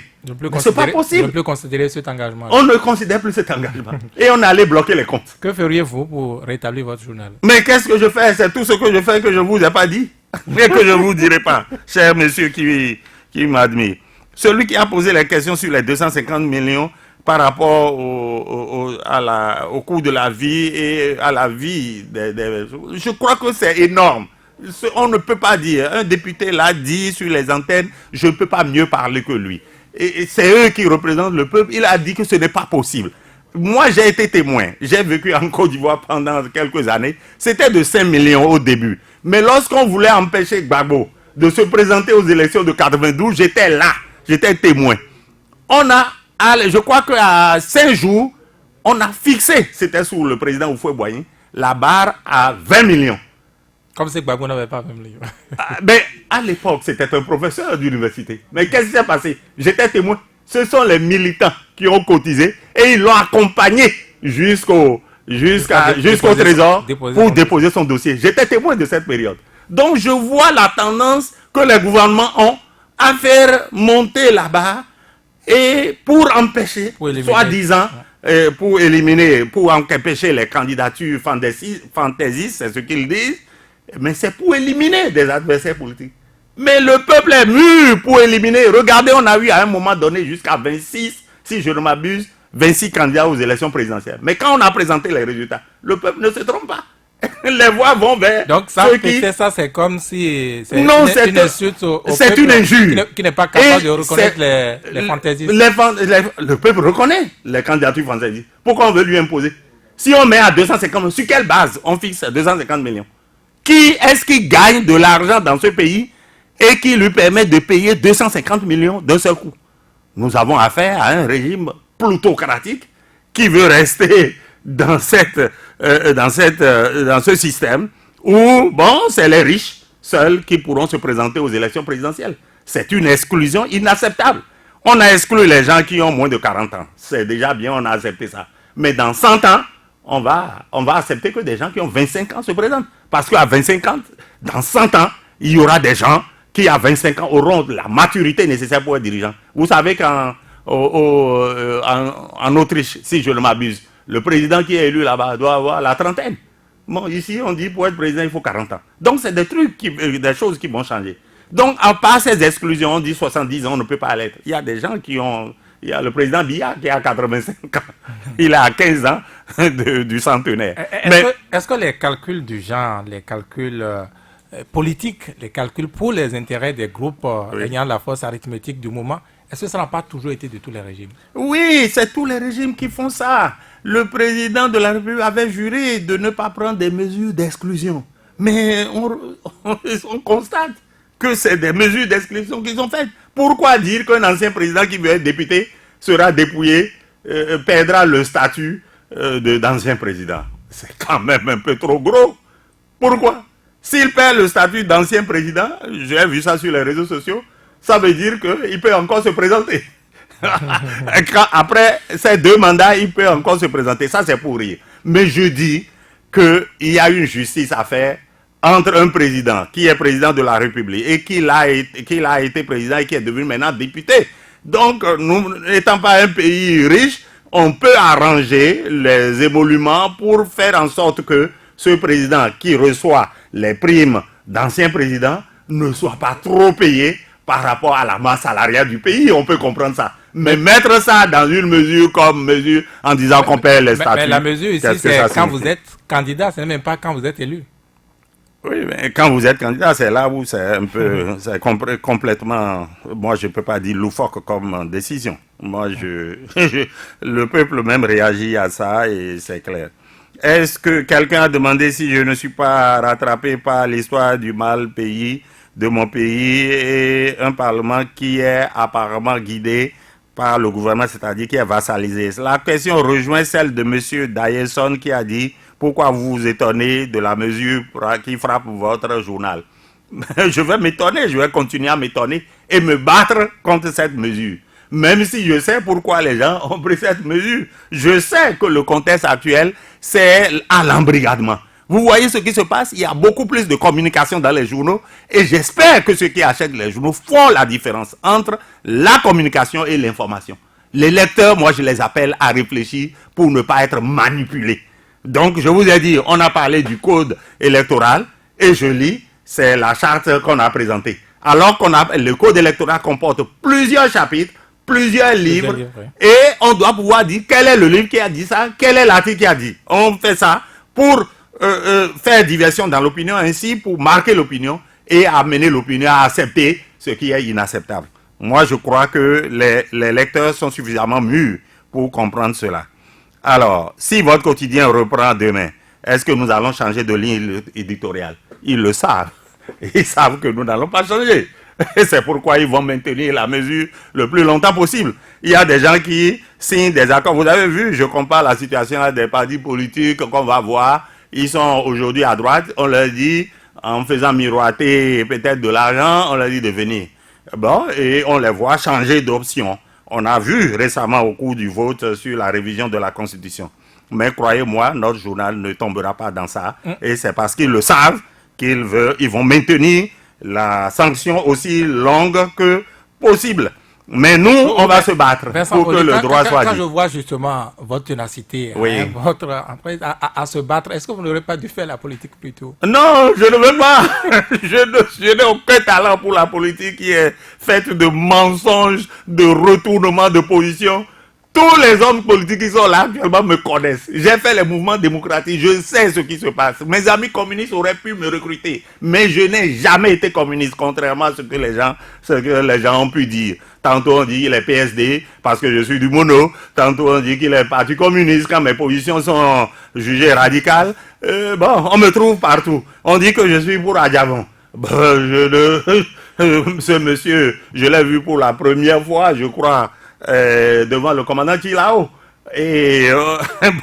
C'est pas possible. On ne peut considérer cet engagement. On ne considère plus cet engagement. Et on allait bloquer les comptes. Que feriez-vous pour rétablir votre journal? Mais qu'est-ce que je fais? C'est tout ce que je fais que je ne vous ai pas dit. Mais que je ne vous dirai pas, cher monsieur qui m'admire. Celui qui a posé les questions sur les 250 millions par rapport au coût de la vie et à la vie je crois que c'est énorme. On ne peut pas dire, un député l'a dit sur les antennes, je ne peux pas mieux parler que lui. Et c'est eux qui représentent le peuple, il a dit que ce n'est pas possible. Moi, j'ai été témoin, j'ai vécu en Côte d'Ivoire pendant quelques années, c'était de 5 millions au début. Mais lorsqu'on voulait empêcher Gbagbo de se présenter aux élections de 92, j'étais là, j'étais témoin. Je crois qu'à 5 jours, on a fixé, c'était sous le président Houphouët-Boigny, la barre à 20 millions. Comme c'est que Gbagbo n'avait pas 20 millions. Mais à l'époque, c'était un professeur d'université. Mais qu'est-ce qui s'est passé? J'étais témoin. Ce sont les militants qui ont cotisé et ils l'ont accompagné jusqu'au trésor pour déposer son dossier. J'étais témoin de cette période. Donc je vois la tendance que les gouvernements ont à faire monter la barre et pour empêcher, soi-disant, pour empêcher les candidatures fantaisistes, c'est ce qu'ils disent. Mais c'est pour éliminer des adversaires politiques. Mais le peuple est mûr pour éliminer. Regardez, on a eu à un moment donné jusqu'à 26, si je ne m'abuse, 26 candidats aux élections présidentielles. Mais quand on a présenté les résultats, le peuple ne se trompe pas. Les voix vont vers. Donc ça, c'est comme si c'est une insulte au c'est peuple une injure qui n'est pas capable de reconnaître les fantaisistes. Le peuple reconnaît les candidatures fantaisistes. Pourquoi on veut lui imposer? Si on met à 250, sur quelle base on fixe 250 millions? Qui est-ce qui gagne de l'argent dans ce pays et qui lui permet de payer 250 millions d'un seul coup? Nous avons affaire à un régime plutocratique qui veut rester dans ce système où, c'est les riches seuls qui pourront se présenter aux élections présidentielles. C'est une exclusion inacceptable. On a exclu les gens qui ont moins de 40 ans. C'est déjà bien, on a accepté ça. Mais dans 100 ans, on va accepter que des gens qui ont 25 ans se présentent. Parce qu'à 25 ans, dans 100 ans, il y aura des gens qui à 25 ans auront la maturité nécessaire pour être dirigeants. Vous savez qu'en Autriche, si je ne m'abuse, le président qui est élu là-bas doit avoir la trentaine. Bon, ici, on dit pour être président, il faut 40 ans. Donc, c'est des trucs, des choses qui vont changer. Donc, à part ces exclusions, on dit 70 ans, on ne peut pas l'être. Il y a des gens qui ont... Il y a le président Biya qui a 85 ans. Il a 15 ans du centenaire. Est-ce que les calculs du genre, les calculs politiques, les calculs pour les intérêts des groupes ayant la force arithmétique du moment, est-ce que ça n'a pas toujours été de tous les régimes? Oui, c'est tous les régimes qui font ça. Le président de la République avait juré de ne pas prendre des mesures d'exclusion. Mais on constate que c'est des mesures d'exclusion qu'ils ont faites. Pourquoi dire qu'un ancien président qui veut être député sera dépouillé, perdra le statut d'ancien président? C'est quand même un peu trop gros. Pourquoi? S'il perd le statut d'ancien président, j'ai vu ça sur les réseaux sociaux, ça veut dire qu'il peut encore se présenter. Après ces 2 mandats, il peut encore se présenter. Ça, c'est pour rire. Mais je dis qu'il y a une justice à faire entre un président qui est président de la République et qui a été président et qui est devenu maintenant député. Donc, nous n'étant pas un pays riche, on peut arranger les émoluments pour faire en sorte que ce président qui reçoit les primes d'anciens présidents ne soit pas trop payé par rapport à la masse salariale du pays. On peut comprendre ça. Mais mettre ça dans une mesure comme mesure en disant qu'on perd les statuts... Mais la mesure ici, c'est quand vous êtes candidat, ce n'est même pas quand vous êtes élu. Oui, mais quand vous êtes candidat, c'est là où c'est un peu, c'est complètement, moi je ne peux pas dire loufoque comme décision. Moi, le peuple même réagit à ça et c'est clair. Est-ce que quelqu'un a demandé si je ne suis pas rattrapé par l'histoire du mal pays, de mon pays et un parlement qui est apparemment guidé par le gouvernement, c'est-à-dire qui est vassalisé? La question rejoint celle de M. Dayelson qui a dit: pourquoi vous vous étonnez de la mesure qui frappe votre journal? Je vais m'étonner, je vais continuer à m'étonner et me battre contre cette mesure. Même si je sais pourquoi les gens ont pris cette mesure. Je sais que le contexte actuel, c'est à l'embrigadement. Vous voyez ce qui se passe? Il y a beaucoup plus de communication dans les journaux et j'espère que ceux qui achètent les journaux font la différence entre la communication et l'information. Les lecteurs, moi je les appelle à réfléchir pour ne pas être manipulés. Donc, je vous ai dit, on a parlé du code électoral et je lis, c'est la charte qu'on a présentée. Alors le code électoral comporte plusieurs chapitres, plusieurs livres et on doit pouvoir dire quel est le livre qui a dit ça, quel est l'article qui a dit. On fait ça pour faire diversion dans l'opinion, ainsi pour marquer l'opinion et amener l'opinion à accepter ce qui est inacceptable. Moi, je crois que les lecteurs sont suffisamment mûrs pour comprendre cela. Alors, si votre quotidien reprend demain, est-ce que nous allons changer de ligne éditoriale? Ils le savent. Ils savent que nous n'allons pas changer. Et c'est pourquoi ils vont maintenir la mesure le plus longtemps possible. Il y a des gens qui signent des accords. Vous avez vu, je compare la situation des partis politiques qu'on va voir. Ils sont aujourd'hui à droite. On leur dit, en faisant miroiter peut-être de l'argent, on leur dit de venir. Bon, et on les voit changer d'option. On a vu récemment au cours du vote sur la révision de la Constitution. Mais croyez-moi, notre journal ne tombera pas dans ça. Et c'est parce qu'ils le savent qu'ils vont maintenir la sanction aussi longue que possible. Mais nous, on va se battre pour que le droit soit dit. Quand je vois justement votre ténacité, votre entreprise à se battre, est-ce que vous n'aurez pas dû faire la politique plutôt? Non, je ne veux pas. Je n'ai aucun talent pour la politique qui est faite de mensonges, de retournements de position. Tous les hommes politiques qui sont là actuellement me connaissent. J'ai fait les mouvements démocratiques, je sais ce qui se passe. Mes amis communistes auraient pu me recruter, mais je n'ai jamais été communiste, contrairement à ce que les gens ont pu dire. Tantôt on dit qu'il est PSD parce que je suis du mono, tantôt on dit qu'il est parti communiste quand mes positions sont jugées radicales. Bon, on me trouve partout. On dit que je suis pour Adjavon. Ce monsieur, je l'ai vu pour la première fois, je crois, devant le commandant qui est là-haut. Et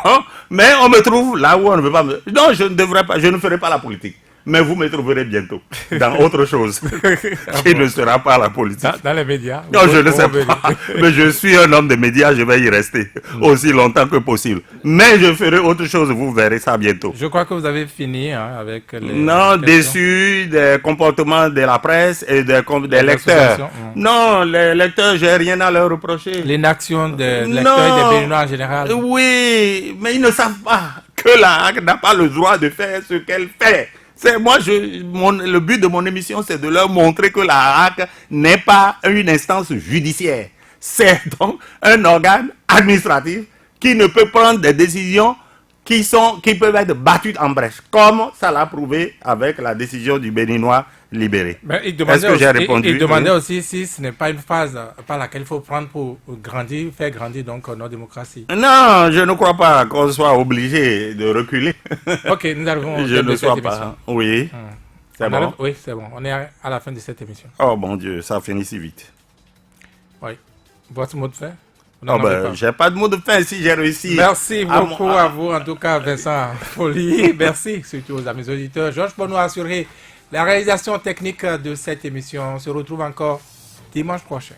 bon, mais on me trouve là où on ne veut pas me... Non, je ne ferai pas la politique. mais vous me trouverez bientôt dans autre chose qui ne sera pas la politique. Dans les médias? Non, je ne sais pas. Mais je suis un homme de médias, je vais y rester aussi longtemps que possible. Mais je ferai autre chose, vous verrez ça bientôt. Je crois que vous avez fini avec les... Non, déçu des comportements de la presse et des lecteurs. Non, les lecteurs, j'ai rien à leur reprocher. L'inaction des lecteurs et des Béninois en général. Oui, mais ils ne savent pas que la HAC n'a pas le droit de faire ce qu'elle fait. Le but de mon émission, c'est de leur montrer que la HAC n'est pas une instance judiciaire. C'est donc un organe administratif qui ne peut prendre des décisions qui peuvent être battues en brèche, comme ça l'a prouvé avec la décision du Béninois libéré. Il demandait aussi si ce n'est pas une phase par laquelle il faut prendre pour faire grandir donc notre démocratie. Non, je ne crois pas qu'on soit obligé de reculer. Ok, nous arrivons je ne sois pas. Oui. C'est bon. Oui, c'est bon. On est à la fin de cette émission. Oh mon Dieu, ça finit si vite. Oui. Votre mot de fin? J'ai pas de mot de fin si j'ai réussi. Merci beaucoup à vous, en tout cas, Vincent Folly. Merci, surtout aux amis auditeurs. Georges pour nous assurer la réalisation technique de cette émission. On se retrouve encore dimanche prochain.